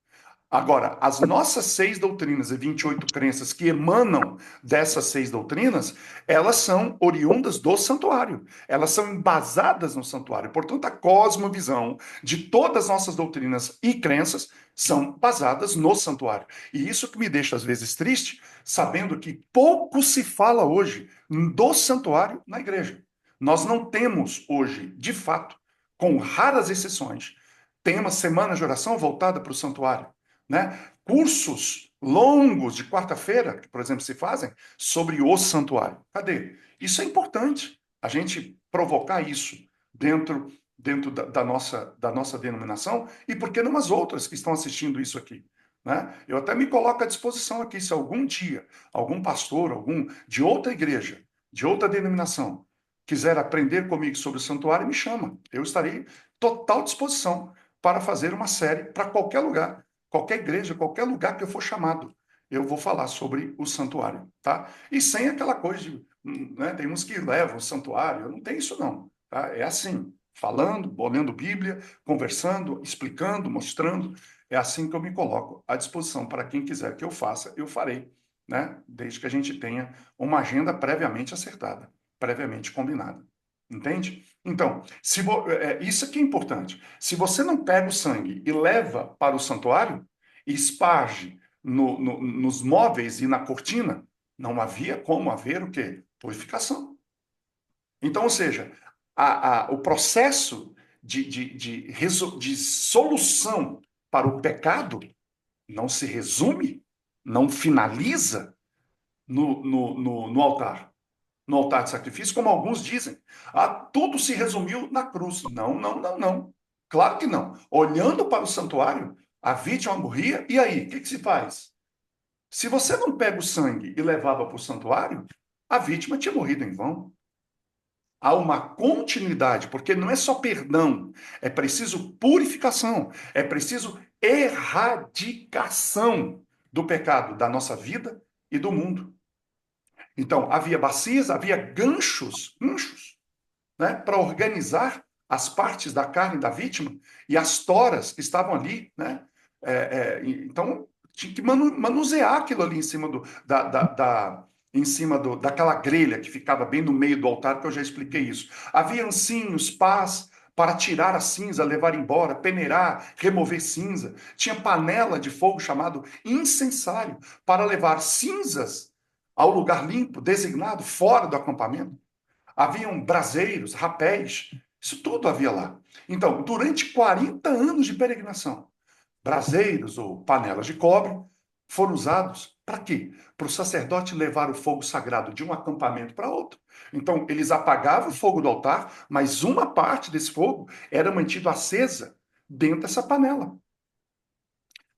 Agora, as nossas 6 doutrinas e 28 crenças que emanam dessas 6 doutrinas, elas são oriundas do santuário. Elas são embasadas no santuário. Portanto, a cosmovisão de todas as nossas doutrinas e crenças são basadas no santuário. E isso que me deixa, às vezes, triste, sabendo que pouco se fala hoje do santuário na igreja. Nós não temos hoje, de fato, com raras exceções, tema semana de oração voltada para o santuário, né? Cursos longos de quarta-feira, que, por exemplo, se fazem sobre o santuário. Cadê? Isso é importante, a gente provocar isso dentro, dentro da nossa denominação e por que não as outras que estão assistindo isso aqui? Né? Eu até me coloco à disposição aqui, se algum dia algum pastor, algum de outra igreja, de outra denominação, quiser aprender comigo sobre o santuário, me chama. Eu estarei total disposição para fazer uma série para qualquer lugar, qualquer igreja, qualquer lugar que eu for chamado. Eu vou falar sobre o santuário, tá? E sem aquela coisa de, né, tem uns que levam o santuário, eu não tenho isso não, tá? É assim, falando, olhando Bíblia, conversando, explicando, mostrando, é assim que eu me coloco à disposição para quem quiser que eu faça, eu farei, né? Desde que a gente tenha uma agenda previamente acertada, previamente combinada. Entende? Então, isso aqui é importante. Se você não pega o sangue e leva para o santuário, e esparge nos móveis e na cortina, não havia como haver o quê? Purificação. Então, ou seja, o processo de solução para o pecado não se resume, não finaliza no altar. No altar de sacrifício, como alguns dizem. Ah, tudo se resumiu na cruz. Não, não, não, não. Claro que não. Olhando para o santuário, a vítima morria, e aí, o que se faz? Se você não pega o sangue e levava para o santuário, a vítima tinha morrido em vão. Há uma continuidade, porque não é só perdão, é preciso purificação, é preciso erradicação do pecado da nossa vida e do mundo. Então, havia bacias, havia ganchos, né, para organizar as partes da carne da vítima e as toras que estavam ali, né? Então, tinha que manusear aquilo ali em cima em cima daquela grelha que ficava bem no meio do altar, que eu já expliquei isso. Havia ancinhos, pás, para tirar a cinza, levar embora, peneirar, remover cinza. Tinha panela de fogo chamado incensário para levar cinzas ao lugar limpo, designado, fora do acampamento. Haviam braseiros, rapéis, isso tudo havia lá. Então, durante 40 anos de peregrinação, braseiros ou panelas de cobre foram usados para quê? Para o sacerdote levar o fogo sagrado de um acampamento para outro. Então, eles apagavam o fogo do altar, mas uma parte desse fogo era mantido acesa dentro dessa panela,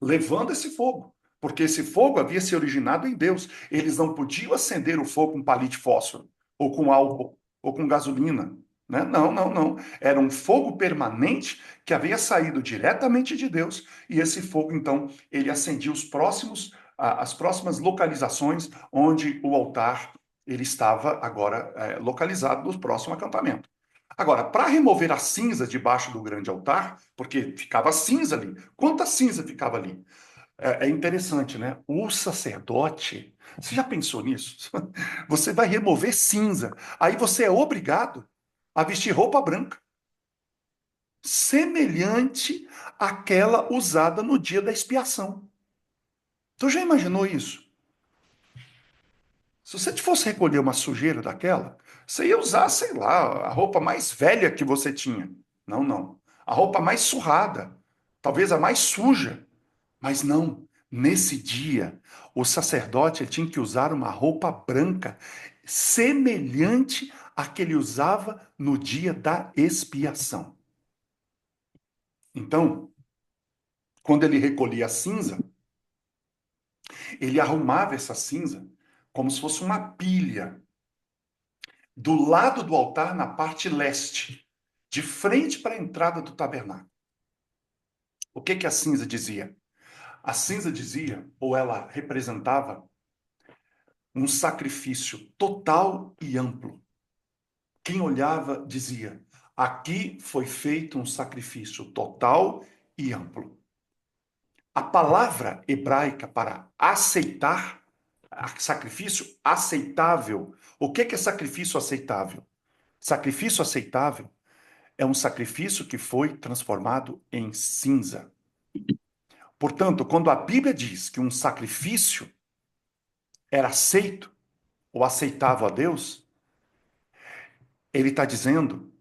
levando esse fogo. Porque esse fogo havia se originado em Deus. Eles não podiam acender o fogo com palito de fósforo, ou com álcool, ou com gasolina. Né? Não, não, não. Era um fogo permanente que havia saído diretamente de Deus. E esse fogo, então, ele acendia as próximas localizações onde o altar ele estava agora localizado no próximo acampamento. Agora, para remover a cinza debaixo do grande altar, porque ficava cinza ali. Quanta cinza ficava ali? É interessante, né? O sacerdote, você já pensou nisso? Você vai remover cinza. Aí você é obrigado a vestir roupa branca, semelhante àquela usada no dia da expiação. Tu já imaginou isso? Se você fosse recolher uma sujeira daquela, você ia usar, sei lá, a roupa mais velha que você tinha. Não, não. A roupa mais surrada, talvez a mais suja. Mas não. Nesse dia, o sacerdote tinha que usar uma roupa branca, semelhante à que ele usava no dia da expiação. Então, quando ele recolhia a cinza, ele arrumava essa cinza como se fosse uma pilha do lado do altar na parte leste, de frente para a entrada do tabernáculo. O que a cinza dizia? A cinza dizia, ou ela representava, um sacrifício total e amplo. Quem olhava dizia: aqui foi feito um sacrifício total e amplo. A palavra hebraica para aceitar, sacrifício aceitável. O que é sacrifício aceitável? Sacrifício aceitável é um sacrifício que foi transformado em cinza. Portanto, quando a Bíblia diz que um sacrifício era aceito ou aceitável a Deus, ele está dizendo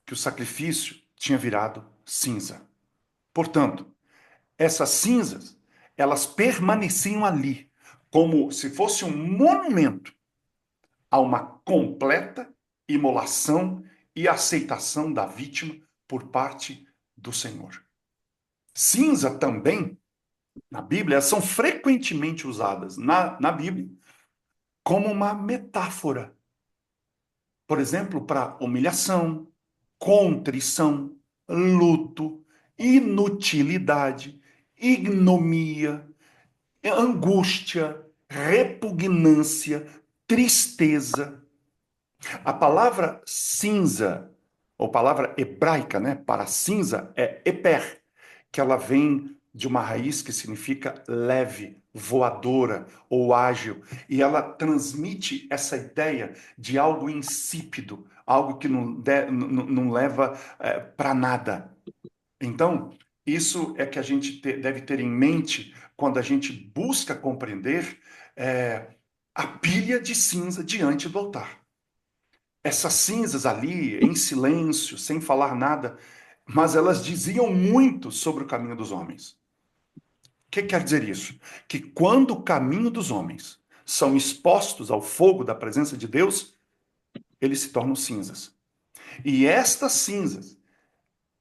que o sacrifício tinha virado cinza. Portanto, essas cinzas, elas permaneciam ali, como se fosse um monumento a uma completa imolação e aceitação da vítima por parte do Senhor. Cinza também, na Bíblia, são frequentemente usadas na Bíblia como uma metáfora. Por exemplo, para humilhação, contrição, luto, inutilidade, ignomia, angústia, repugnância, tristeza. A palavra cinza, ou palavra hebraica, né, para cinza é eper, que ela vem de uma raiz que significa leve, voadora ou ágil, e ela transmite essa ideia de algo insípido, algo que não leva para nada. Então, isso é que a gente deve ter em mente quando a gente busca compreender a pilha de cinza diante do altar. Essas cinzas ali, em silêncio, sem falar nada, mas elas diziam muito sobre o caminho dos homens. O que quer dizer isso? Que quando o caminho dos homens são expostos ao fogo da presença de Deus, eles se tornam cinzas. E estas cinzas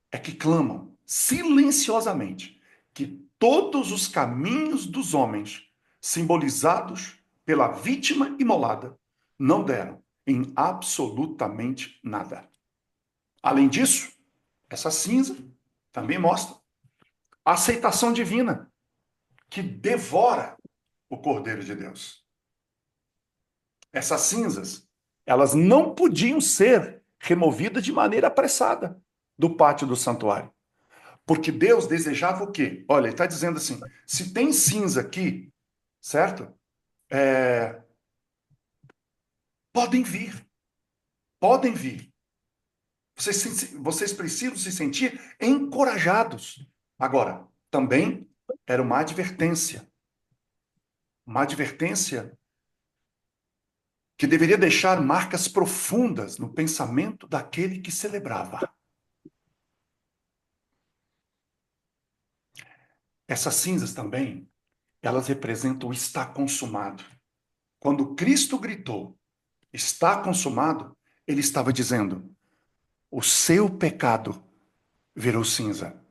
é que clamam silenciosamente que todos os caminhos dos homens, simbolizados pela vítima imolada, não deram em absolutamente nada. Além disso, essa cinza também mostra a aceitação divina que devora o Cordeiro de Deus. Essas cinzas, elas não podiam ser removidas de maneira apressada do pátio do santuário. Porque Deus desejava o quê? Olha, ele está dizendo assim: se tem cinza aqui, certo? É, podem vir, podem vir. Vocês precisam se sentir encorajados. Agora, também era uma advertência que deveria deixar marcas profundas no pensamento daquele que celebrava. Essas cinzas também, elas representam o está consumado. Quando Cristo gritou, está consumado, ele estava dizendo: o seu pecado virou cinza.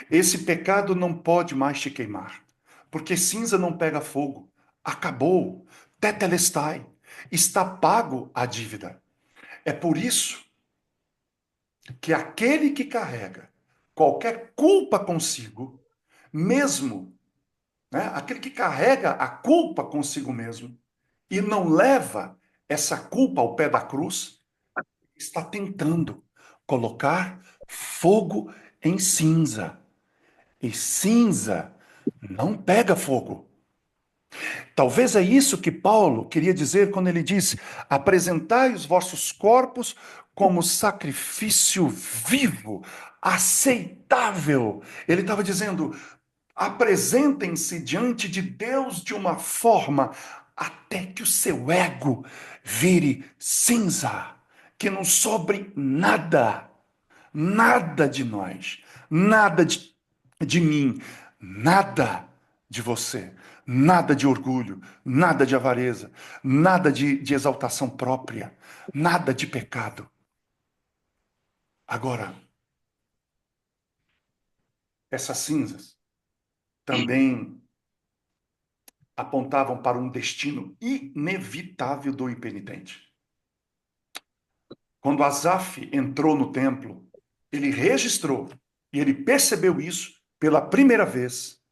Esse pecado não pode mais te queimar, porque cinza não pega fogo. Acabou. Tetelestai. Está pago a dívida. É por isso que aquele que carrega qualquer culpa consigo, mesmo, né, aquele que carrega a culpa consigo mesmo e não leva essa culpa ao pé da cruz, está tentando colocar fogo em cinza. E cinza não pega fogo. Talvez é isso que Paulo queria dizer quando ele disse: apresentai os vossos corpos como sacrifício vivo, aceitável. Ele estava dizendo: apresentem-se diante de Deus de uma forma até que o seu ego vire cinza, que não sobre nada, nada de nós, nada de mim, nada de você, nada de orgulho, nada de avareza, nada de exaltação própria, nada de pecado. Agora, essas cinzas também apontavam para um destino inevitável do impenitente. Quando Asaf entrou no templo, ele registrou e ele percebeu isso pela primeira vez,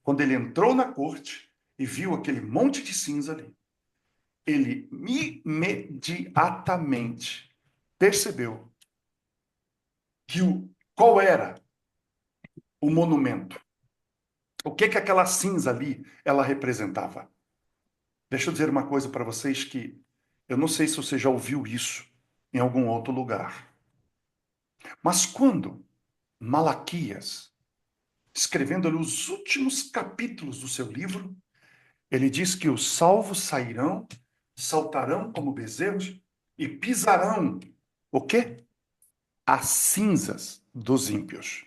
quando ele entrou na corte e viu aquele monte de cinza ali. Ele imediatamente percebeu que qual era o monumento. O que aquela cinza ali ela representava? Deixa eu dizer uma coisa para vocês que eu não sei se você já ouviu isso em algum outro lugar. Mas quando Malaquias, escrevendo ali os últimos capítulos do seu livro, ele diz que os salvos sairão, saltarão como bezerros e pisarão o quê? As cinzas dos ímpios.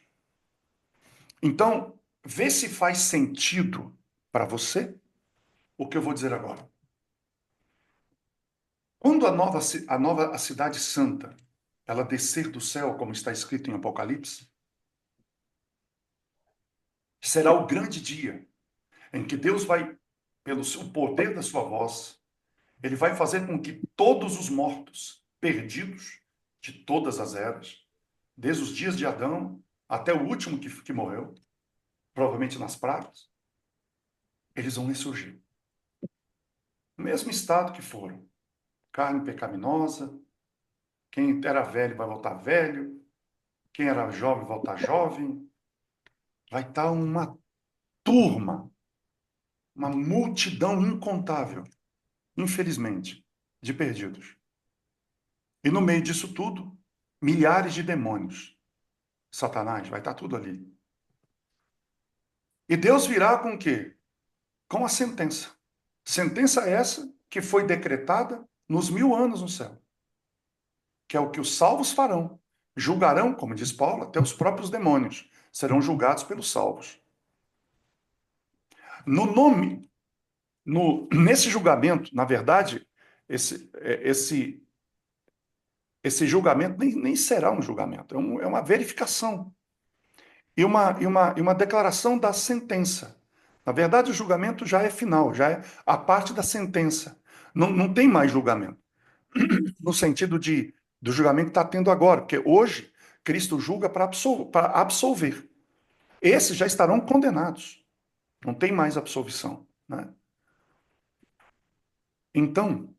Então, vê se faz sentido para você o que eu vou dizer agora. Quando a cidade santa, ela descer do céu, como está escrito em Apocalipse, será o grande dia em que Deus vai, pelo poder da sua voz, ele vai fazer com que todos os mortos, perdidos de todas as eras, desde os dias de Adão até o último que morreu, provavelmente nas pragas, eles vão ressurgir. No mesmo estado que foram. Carne pecaminosa, quem era velho vai voltar velho, quem era jovem vai voltar jovem. Vai estar uma turma, uma multidão incontável, infelizmente, de perdidos. E no meio disso tudo, milhares de demônios. Satanás, vai estar tudo ali. E Deus virá com o quê? Com a sentença. Sentença essa que foi decretada nos 1000 anos no céu. Que é o que os salvos farão. Julgarão, como diz Paulo, até os próprios demônios. Serão julgados pelos salvos. No nome, nesse julgamento, na verdade, esse julgamento nem será um julgamento, é uma verificação e uma declaração da sentença. Na verdade, o julgamento já é final, já é a parte da sentença. Não tem mais julgamento, no sentido do julgamento que está tendo agora, porque hoje Cristo julga para absolver. Esses já estarão condenados, não tem mais absolvição, né? Então,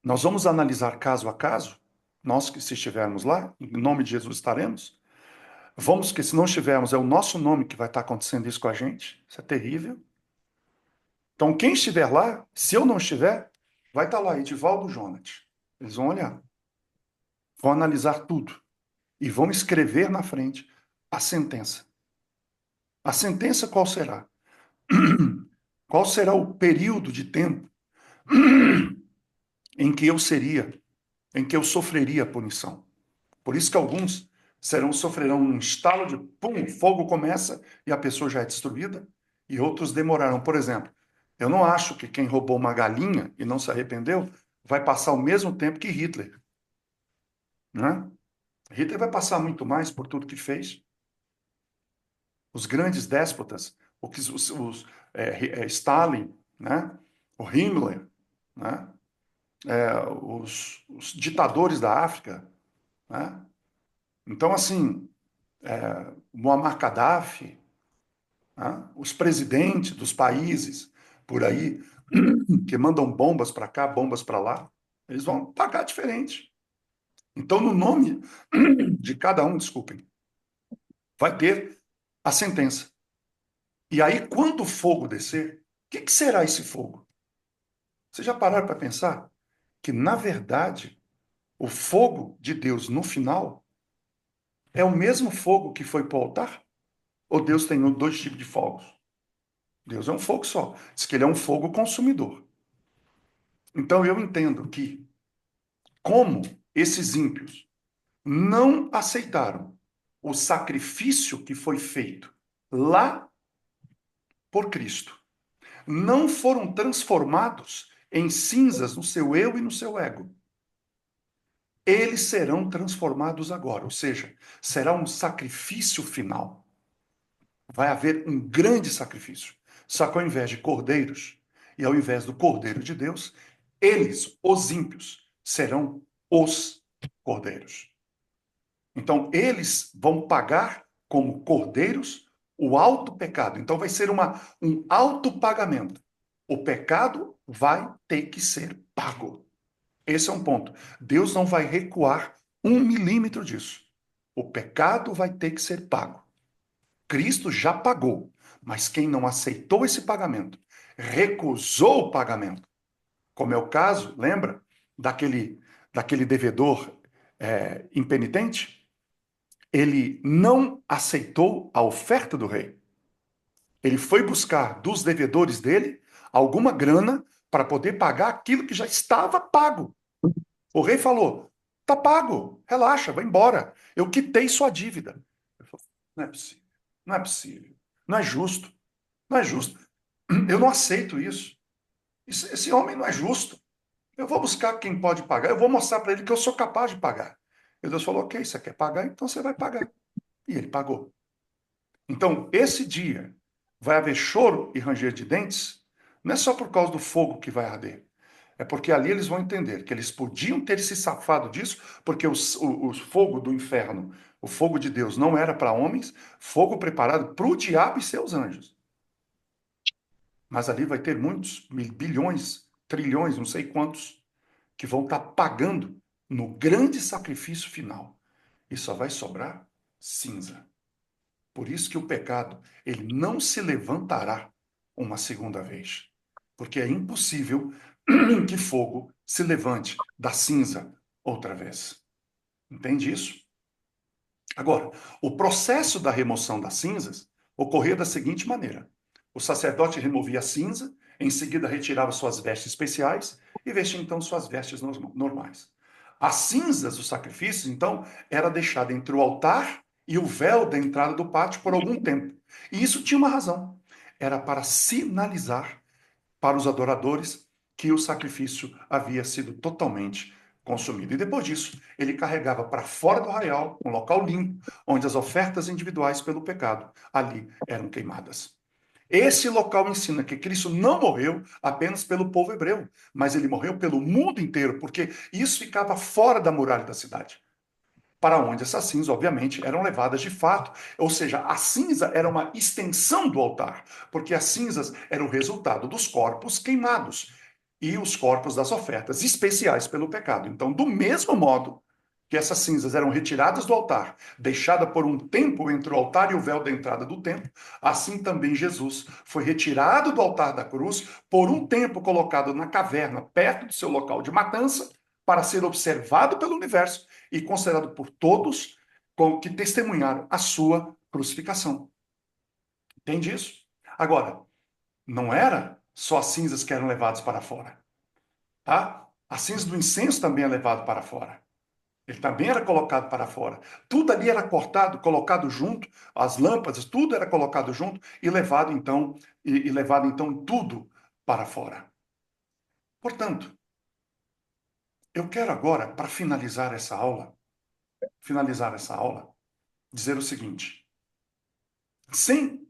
nós vamos analisar caso a caso, nós que se estivermos lá, em nome de Jesus estaremos. Vamos que se não estivermos, é o nosso nome que vai estar acontecendo isso com a gente. Isso é terrível. Então, quem estiver lá, se eu não estiver, vai estar lá, Edivaldo Jonat. Eles vão olhar, vão analisar tudo e vão escrever na frente a sentença. A sentença qual será? Qual será o período de tempo em que em que eu sofreria a punição? Por isso que alguns sofrerão um estalo de pum, fogo começa e a pessoa já é destruída, e outros demorarão. Por exemplo, eu não acho que quem roubou uma galinha e não se arrependeu vai passar o mesmo tempo que Hitler, né? Hitler vai passar muito mais por tudo que fez. Os grandes déspotas, Stalin, né? O Himmler, né? Os ditadores da África, né? Então, assim, Muammar Gaddafi, né? Os presidentes dos países por aí que mandam bombas para cá, bombas para lá, eles vão pagar diferente. Então, no nome de cada um, desculpem, vai ter a sentença. E aí, quando o fogo descer, o que será esse fogo? Vocês já pararam para pensar que, na verdade, o fogo de Deus no final é o mesmo fogo que foi para o altar? Ou Deus tem dois tipos de fogos? Deus é um fogo só. Diz que ele é um fogo consumidor. Então eu entendo que, como esses ímpios não aceitaram o sacrifício que foi feito lá por Cristo, não foram transformados em cinzas no seu eu e no seu ego, eles serão transformados agora, ou seja, será um sacrifício final. Vai haver um grande sacrifício. Só que ao invés de cordeiros, e ao invés do cordeiro de Deus, eles, os ímpios, serão os cordeiros. Então, eles vão pagar como cordeiros o alto pecado. Então, vai ser um alto pagamento. O pecado vai ter que ser pago. Esse é um ponto. Deus não vai recuar 1 milímetro disso. O pecado vai ter que ser pago. Cristo já pagou, mas quem não aceitou esse pagamento, recusou o pagamento, como é o caso, lembra, daquele devedor impenitente? Ele não aceitou a oferta do rei. Ele foi buscar dos devedores dele alguma grana para poder pagar aquilo que já estava pago. O rei falou: tá pago, relaxa, vai embora. Eu quitei sua dívida. Ele falou: não é possível. Não é possível. Não é justo. Não é justo. Eu não aceito isso. Esse homem não é justo. Eu vou buscar quem pode pagar. Eu vou mostrar para ele que eu sou capaz de pagar. E Deus falou: ok, você quer pagar? Então você vai pagar. E ele pagou. Então, esse dia vai haver choro e ranger de dentes, não é só por causa do fogo que vai arder. É porque ali eles vão entender que eles podiam ter se safado disso, porque o fogo do inferno, o fogo de Deus, não era para homens, fogo preparado para o diabo e seus anjos. Mas ali vai ter muitos, bilhões, trilhões, não sei quantos, que vão estar pagando no grande sacrifício final. E só vai sobrar cinza. Por isso que o pecado, ele não se levantará uma segunda vez. Porque é impossível que fogo se levante da cinza outra vez. Entende isso? Agora, o processo da remoção das cinzas ocorria da seguinte maneira: o sacerdote removia a cinza, em seguida retirava suas vestes especiais e vestia então suas vestes normais. As cinzas dos sacrifícios, então, era deixada entre o altar e o véu da entrada do pátio por algum tempo. E isso tinha uma razão. Era para sinalizar para os adoradores que o sacrifício havia sido totalmente consumido. E depois disso, ele carregava para fora do arraial, um local limpo, onde as ofertas individuais pelo pecado ali eram queimadas. Esse local ensina que Cristo não morreu apenas pelo povo hebreu, mas ele morreu pelo mundo inteiro, porque isso ficava fora da muralha da cidade. Para onde essas cinzas, obviamente, eram levadas de fato. Ou seja, a cinza era uma extensão do altar, porque as cinzas eram o resultado dos corpos queimados e os corpos das ofertas especiais pelo pecado. Então, do mesmo modo que essas cinzas eram retiradas do altar, deixada por um tempo entre o altar e o véu da entrada do templo, assim também Jesus foi retirado do altar da cruz, por um tempo colocado na caverna, perto do seu local de matança, para ser observado pelo universo e considerado por todos que testemunharam a sua crucificação. Entende isso? Agora, não era só as cinzas que eram levadas para fora, tá? A cinza do incenso também é levado para fora. Ele também era colocado para fora. Tudo ali era cortado, colocado junto, as lâmpadas, tudo era colocado junto e levado então tudo para fora. Portanto, eu quero agora, para finalizar essa aula, dizer o seguinte: sem,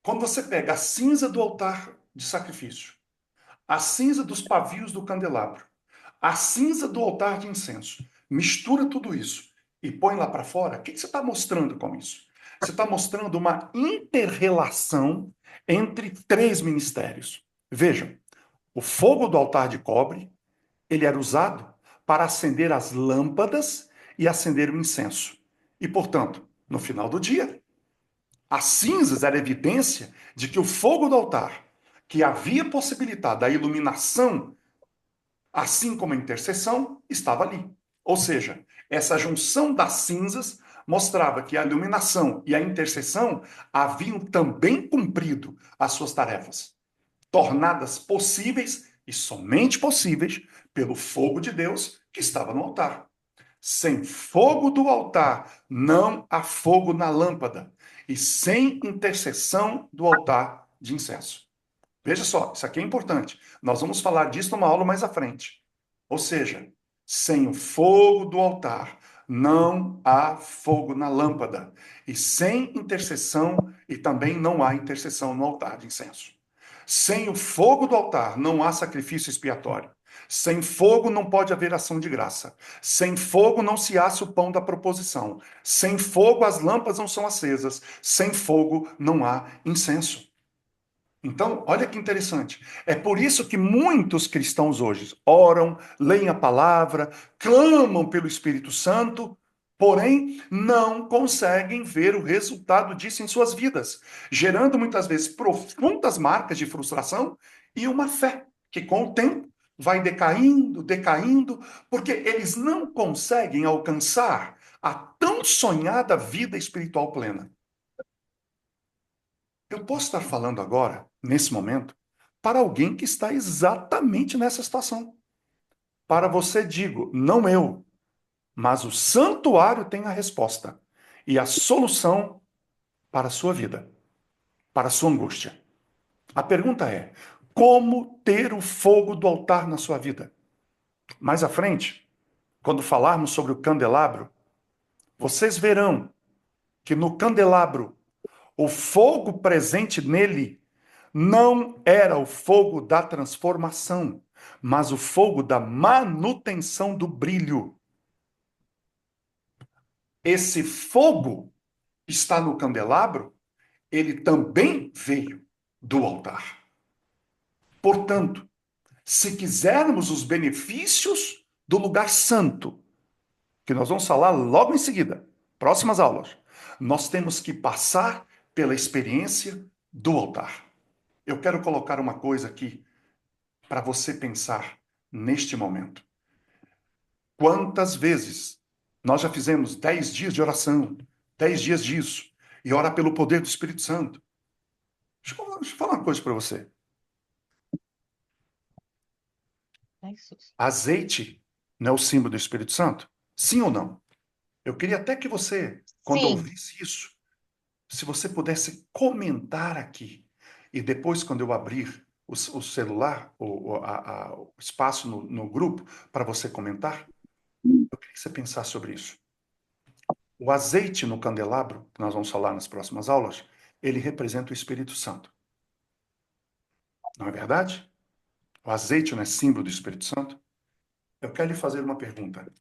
quando você pega a cinza do altar de sacrifício, a cinza dos pavios do candelabro, a cinza do altar de incenso, mistura tudo isso e põe lá para fora, o que você está mostrando com isso? Você está mostrando uma inter-relação entre três ministérios. Vejam, o fogo do altar de cobre, ele era usado para acender as lâmpadas e acender o incenso. E, portanto, no final do dia, as cinzas eram evidência de que o fogo do altar, que havia possibilitado a iluminação, assim como a intercessão, estava ali. Ou seja, essa junção das cinzas mostrava que a iluminação e a intercessão haviam também cumprido as suas tarefas, tornadas possíveis e somente possíveis pelo fogo de Deus que estava no altar. Sem fogo do altar, não há fogo na lâmpada. E sem intercessão do altar de incenso. Veja só, isso aqui é importante. Nós vamos falar disso numa aula mais à frente. Ou seja, sem o fogo do altar, não há fogo na lâmpada. E sem intercessão, e também não há intercessão no altar de incenso. Sem o fogo do altar, não há sacrifício expiatório. Sem fogo não pode haver ação de graça. Sem fogo não se assa o pão da proposição. Sem fogo as lâmpadas não são acesas. Sem fogo não há incenso. Então, olha que interessante. É por isso que muitos cristãos hoje oram, leem a palavra, clamam pelo Espírito Santo, porém não conseguem ver o resultado disso em suas vidas, gerando muitas vezes profundas marcas de frustração e uma fé que, com o tempo, vai decaindo, decaindo, porque eles não conseguem alcançar a tão sonhada vida espiritual plena. Eu posso estar falando agora, nesse momento, para alguém que está exatamente nessa situação. Para você, digo, não eu, mas o santuário tem a resposta. E a solução para a sua vida, para a sua angústia. A pergunta é: como ter o fogo do altar na sua vida? Mais à frente, quando falarmos sobre o candelabro, vocês verão que no candelabro, o fogo presente nele não era o fogo da transformação, mas o fogo da manutenção do brilho. Esse fogo está no candelabro, ele também veio do altar. Portanto, se quisermos os benefícios do lugar santo, que nós vamos falar logo em seguida, próximas aulas, nós temos que passar pela experiência do altar. Eu quero colocar uma coisa aqui para você pensar neste momento. Quantas vezes nós já fizemos 10 dias de oração, 10 dias disso, e orar pelo poder do Espírito Santo? Deixa eu falar uma coisa para você. Azeite não é o símbolo do Espírito Santo? Sim ou não? Eu queria até que você, quando Sim. ouvisse isso, se você pudesse comentar aqui, e depois, quando eu abrir o celular, o espaço no grupo, para você comentar, eu queria que você pensasse sobre isso. O azeite no candelabro, que nós vamos falar nas próximas aulas, ele representa o Espírito Santo. Não é verdade? O azeite não é símbolo do Espírito Santo? Eu quero lhe fazer uma pergunta.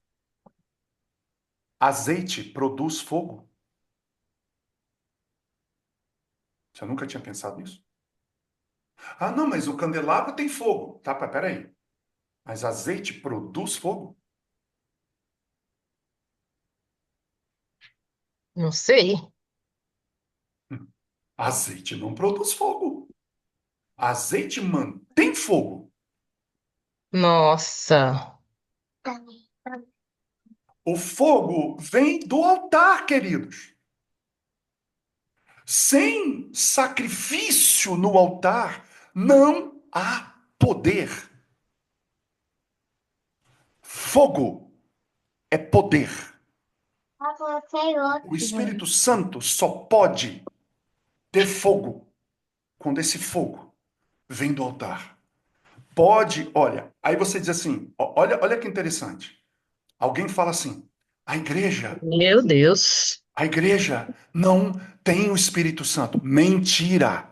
Azeite produz fogo? Você nunca tinha pensado nisso? Ah, não, mas o candelabro tem fogo. Tá, peraí. Mas azeite produz fogo? Não sei. Azeite não produz fogo. Azeite mantém fogo. Nossa. O fogo vem do altar, queridos. Sem sacrifício no altar, não há poder. Fogo é poder. O Espírito Santo só pode ter fogo quando esse fogo vem do altar. Pode, olha, aí você diz assim, olha que interessante. Alguém fala assim, a igreja, Meu Deus. a igreja não tem o Espírito Santo. Mentira.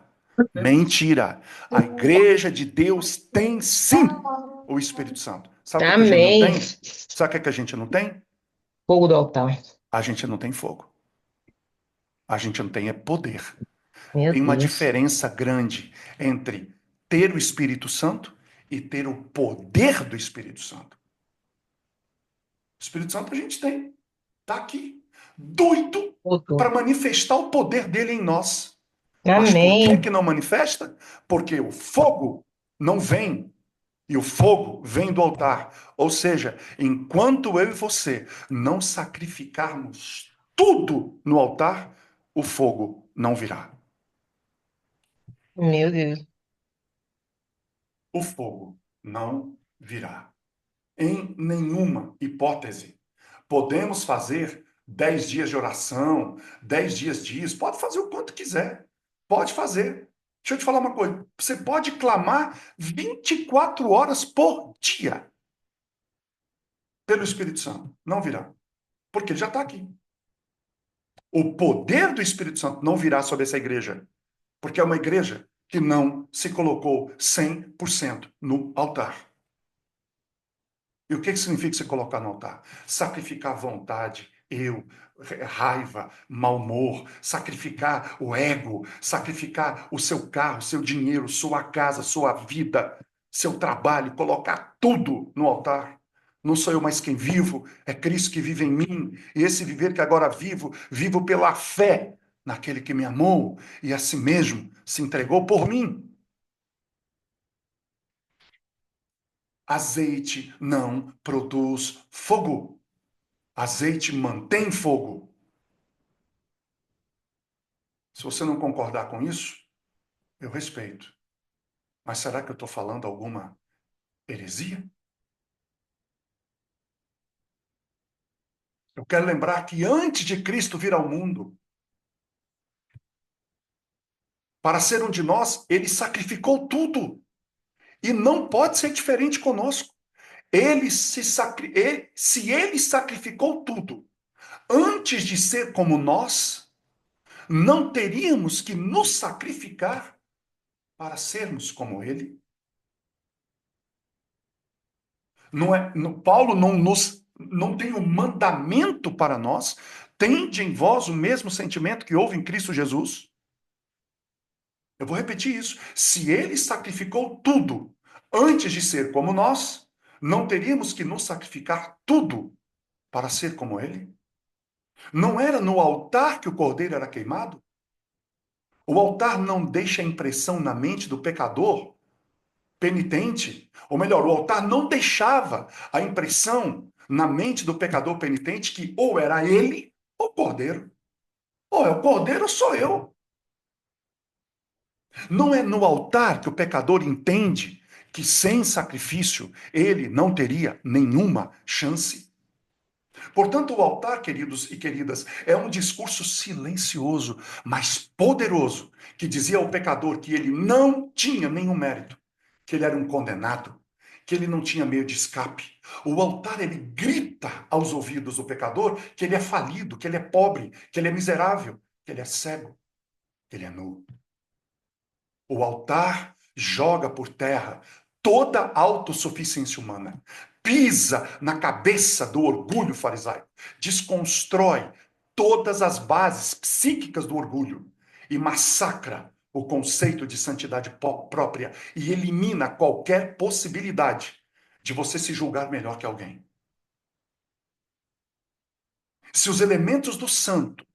Mentira. A igreja de Deus tem sim o Espírito Santo. Sabe o que a gente não Amém. tem? Sabe o que a gente não tem? Fogo do altar. A gente não tem fogo. A gente não tem é poder. Meu Tem uma Deus. diferença grande entre ter o Espírito Santo e ter o poder do Espírito Santo. O Espírito Santo a gente tem. Está aqui. Doido para Fogo. manifestar o poder dele em nós. Mas por que Amém. que não manifesta? Porque o fogo não vem. E o fogo vem do altar. Ou seja, enquanto eu e você não sacrificarmos tudo no altar, o fogo não virá. Meu Deus. O fogo não virá. Em nenhuma hipótese. Podemos fazer 10 dias de oração, 10 dias disso, pode fazer o quanto quiser. Pode fazer. Deixa eu te falar uma coisa. Você pode clamar 24 horas por dia pelo Espírito Santo. Não virá. Porque ele já está aqui. O poder do Espírito Santo não virá sobre essa igreja. Porque é uma igreja que não se colocou 100% no altar. E o que significa se colocar no altar? Sacrificar vontade, eu, raiva, mau humor, sacrificar o ego, sacrificar o seu carro, seu dinheiro, sua casa, sua vida, seu trabalho, colocar tudo no altar. Não sou eu mais quem vivo, é Cristo que vive em mim. E esse viver que agora vivo, vivo pela fé naquele que me amou e a si mesmo se entregou por mim. Azeite não produz fogo. Azeite mantém fogo. Se você não concordar com isso, eu respeito. Mas será que eu estou falando alguma heresia? Eu quero lembrar que antes de Cristo vir ao mundo, Para ser um de nós, ele sacrificou tudo. E não pode ser diferente conosco. Se ele sacrificou tudo antes de ser como nós, não teríamos que nos sacrificar para sermos como ele? Paulo não tem um mandamento para nós. Tende em vós o mesmo sentimento que houve em Cristo Jesus. Eu vou repetir isso. Se ele sacrificou tudo antes de ser como nós, não teríamos que nos sacrificar tudo para ser como ele? Não era no altar que o cordeiro era queimado? O altar não deixa impressão na mente do pecador penitente? Ou melhor, o altar não deixava a impressão na mente do pecador penitente que ou era ele ou o cordeiro. Ou é o cordeiro ou sou eu. Não é no altar que o pecador entende que sem sacrifício ele não teria nenhuma chance. Portanto, o altar, queridos e queridas, é um discurso silencioso, mas poderoso, que dizia ao pecador que ele não tinha nenhum mérito, que ele era um condenado, que ele não tinha meio de escape. O altar, ele grita aos ouvidos do pecador que ele é falido, que ele é pobre, que ele é miserável, que ele é cego, que ele é nu. O altar joga por terra toda a autossuficiência humana, pisa na cabeça do orgulho farisaico, desconstrói todas as bases psíquicas do orgulho e massacra o conceito de santidade própria e elimina qualquer possibilidade de você se julgar melhor que alguém. Se os elementos do santo,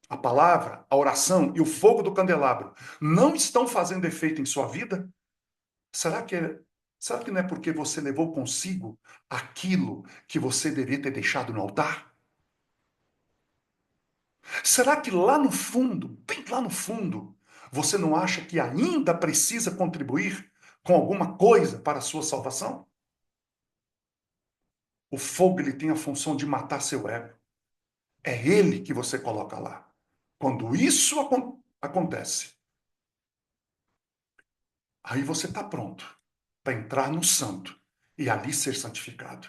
a palavra, a oração e o fogo do candelabro não estão fazendo efeito em sua vida, Será que, será que não é porque você levou consigo aquilo que você deveria ter deixado no altar? Será que lá no fundo, bem lá no fundo, você não acha que ainda precisa contribuir com alguma coisa para a sua salvação? O fogo ele tem a função de matar seu ego. É ele que você coloca lá. Quando isso acontece, aí você está pronto para entrar no santo e ali ser santificado.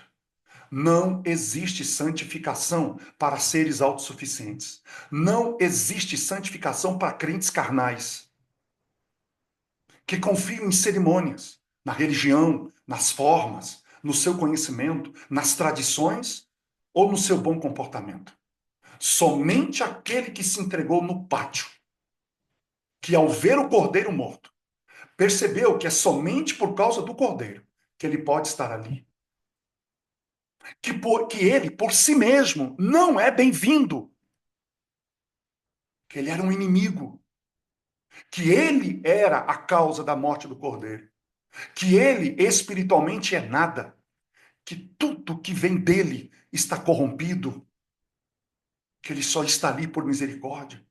Não existe santificação para seres autossuficientes. Não existe santificação para crentes carnais, que confiam em cerimônias, na religião, nas formas, no seu conhecimento, nas tradições ou no seu bom comportamento. Somente aquele que se entregou no pátio, que ao ver o cordeiro morto, percebeu que é somente por causa do cordeiro que ele pode estar ali. Que ele, por si mesmo, não é bem-vindo. Que ele era um inimigo, que ele era a causa da morte do cordeiro, que ele espiritualmente é nada, que tudo que vem dele está corrompido, que ele só está ali por misericórdia.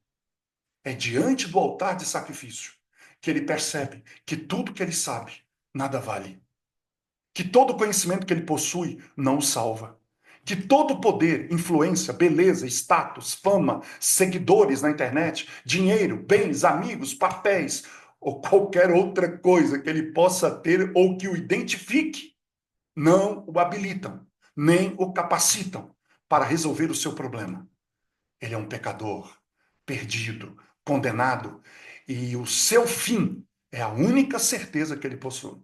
É diante do altar de sacrifício que ele percebe que tudo que ele sabe nada vale, que todo conhecimento que ele possui não o salva. Que todo poder, influência, beleza, status, fama, seguidores na internet, dinheiro, bens, amigos, papéis ou qualquer outra coisa que ele possa ter ou que o identifique, não o habilitam, nem o capacitam para resolver o seu problema. Ele é um pecador, perdido, condenado, e o seu fim é a única certeza que ele possui.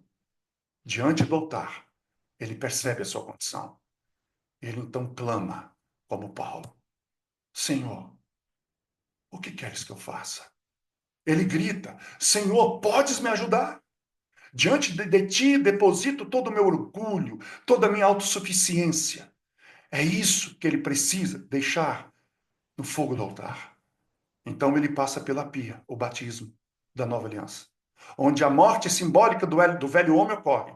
Diante do altar, ele percebe a sua condição. Ele então clama, como Paulo: Senhor, o que queres que eu faça? Ele grita: Senhor, podes me ajudar? Diante de ti deposito todo o meu orgulho, toda a minha autossuficiência. É isso que ele precisa deixar no fogo do altar. Então ele passa pela pia, o batismo da nova aliança, onde a morte simbólica do velho homem ocorre.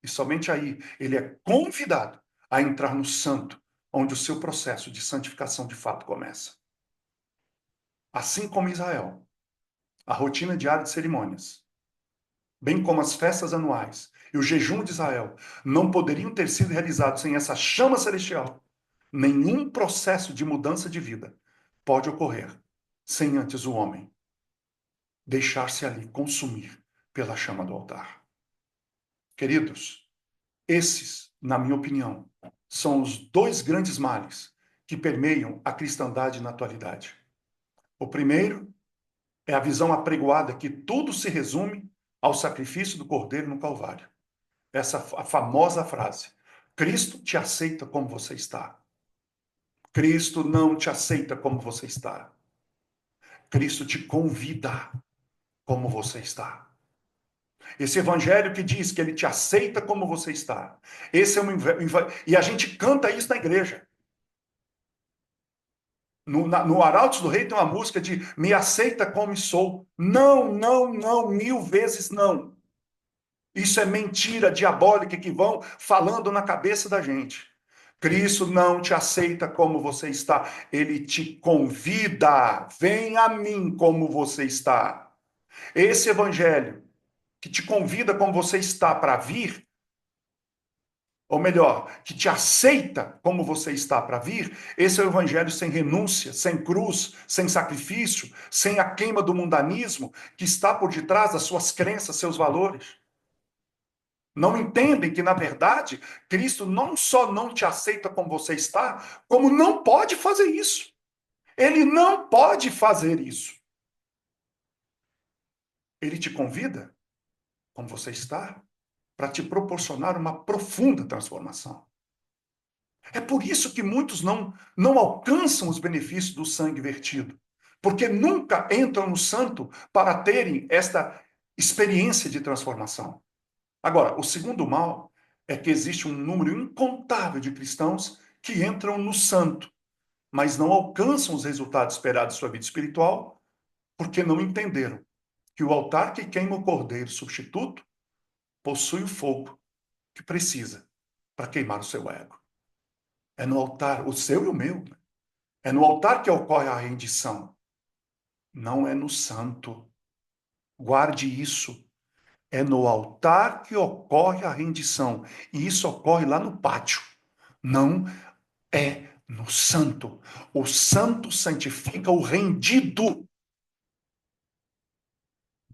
E somente aí ele é convidado a entrar no santo, onde o seu processo de santificação de fato começa. Assim como Israel, a rotina diária de cerimônias, bem como as festas anuais e o jejum de Israel, não poderiam ter sido realizados sem essa chama celestial. Nenhum processo de mudança de vida pode ocorrer sem antes o homem deixar-se ali consumir pela chama do altar. Queridos, esses, na minha opinião, são os dois grandes males que permeiam a cristandade na atualidade. O primeiro é a visão apregoada que tudo se resume ao sacrifício do Cordeiro no Calvário. Essa a famosa frase: Cristo te aceita como você está. Cristo não te aceita como você está. Cristo te convida como você está. Esse evangelho que diz que ele te aceita como você está. Esse é e a gente canta isso na igreja. No Arautos do Rei tem uma música de me aceita como sou. Não, não, não, 1000 vezes não. Isso é mentira diabólica que vão falando na cabeça da gente. Cristo não te aceita como você está. Ele te convida. Vem a mim como você está. Esse evangelho que te convida como você está para vir, ou melhor, que te aceita como você está para vir, esse é o evangelho sem renúncia, sem cruz, sem sacrifício, sem a queima do mundanismo que está por detrás das suas crenças, seus valores. Não entendem que, na verdade, Cristo não só não te aceita como você está, como não pode fazer isso. Ele não pode fazer isso. Ele te convida, como você está, para te proporcionar uma profunda transformação. É por isso que muitos não alcançam os benefícios do sangue vertido, porque nunca entram no santo para terem esta experiência de transformação. Agora, o segundo mal é que existe um número incontável de cristãos que entram no santo, mas não alcançam os resultados esperados de sua vida espiritual, porque não entenderam que o altar que queima o cordeiro substituto possui o fogo que precisa para queimar o seu ego. É no altar, o seu e o meu. É no altar que ocorre a rendição. Não é no santo. Guarde isso. É no altar que ocorre a rendição. E isso ocorre lá no pátio. Não é no santo. O santo santifica o rendido.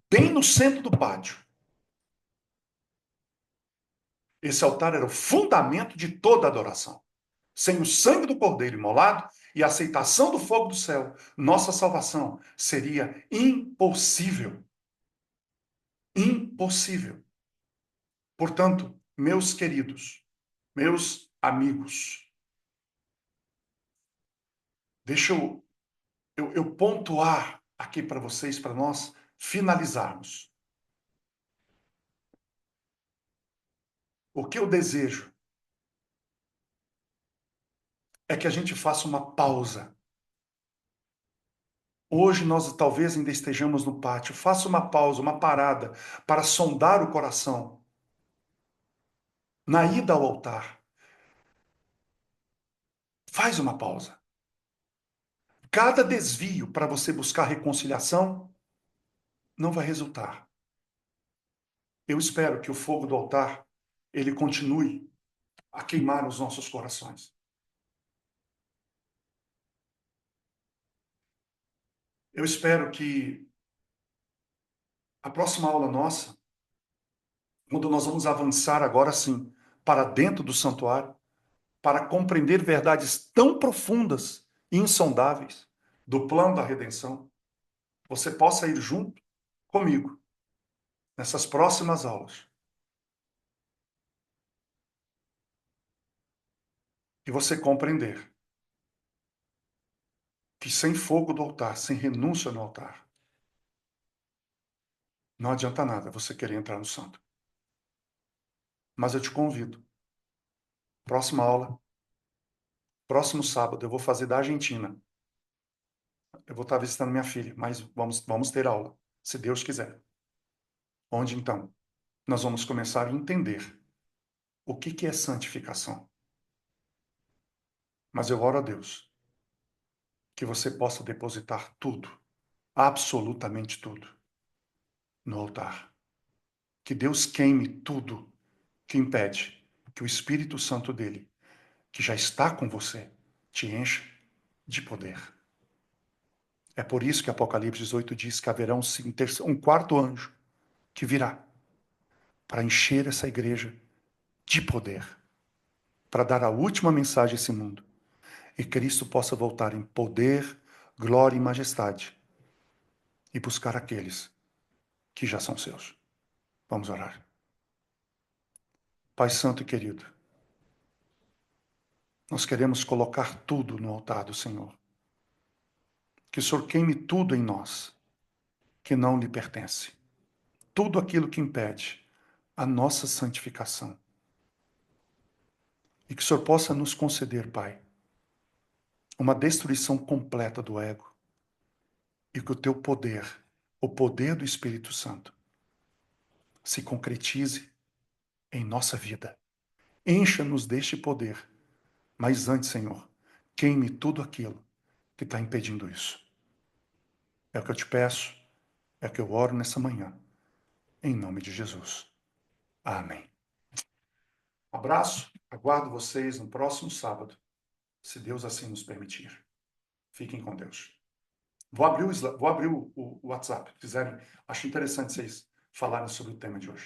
Bem no centro do pátio. Esse altar era o fundamento de toda adoração. Sem o sangue do Cordeiro imolado e a aceitação do fogo do céu, nossa salvação seria impossível. Impossível. Portanto, meus queridos, meus amigos, deixa eu pontuar aqui para vocês, para nós finalizarmos. O que eu desejo é que a gente faça uma pausa. Hoje nós talvez ainda estejamos no pátio. Faça uma pausa, uma parada para sondar o coração. Na ida ao altar, faz uma pausa. Cada desvio para você buscar reconciliação não vai resultar. Eu espero que o fogo do altar ele continue a queimar os nossos corações. Eu espero que a próxima aula nossa, quando nós vamos avançar agora sim para dentro do santuário, para compreender verdades tão profundas e insondáveis do plano da redenção, você possa ir junto comigo nessas próximas aulas. E você compreender que sem fogo do altar, sem renúncia no altar, não adianta nada você querer entrar no santo. Mas eu te convido. Próxima aula, próximo sábado, eu vou fazer da Argentina. Eu vou estar visitando minha filha, mas vamos ter aula, se Deus quiser. Onde então nós vamos começar a entender o que é santificação. Mas eu oro a Deus que você possa depositar tudo, absolutamente tudo, no altar. Que Deus queime tudo que impede que o Espírito Santo dele, que já está com você, te encha de poder. É por isso que Apocalipse 18 diz que haverá um quarto anjo que virá para encher essa igreja de poder, para dar a última mensagem a esse mundo. E Cristo possa voltar em poder, glória e majestade e buscar aqueles que já são seus. Vamos orar. Pai Santo e querido, nós queremos colocar tudo no altar do Senhor. Que o Senhor queime tudo em nós que não lhe pertence. Tudo aquilo que impede a nossa santificação. E que o Senhor possa nos conceder, Pai, uma destruição completa do ego. E que o teu poder, o poder do Espírito Santo, se concretize em nossa vida. Encha-nos deste poder. Mas antes, Senhor, queime tudo aquilo que está impedindo isso. É o que eu te peço, é o que eu oro nessa manhã. Em nome de Jesus. Amém. Abraço, aguardo vocês no próximo sábado, se Deus assim nos permitir. Fiquem com Deus. Vou abrir o WhatsApp, quiserem. Acho interessante vocês falarem sobre o tema de hoje.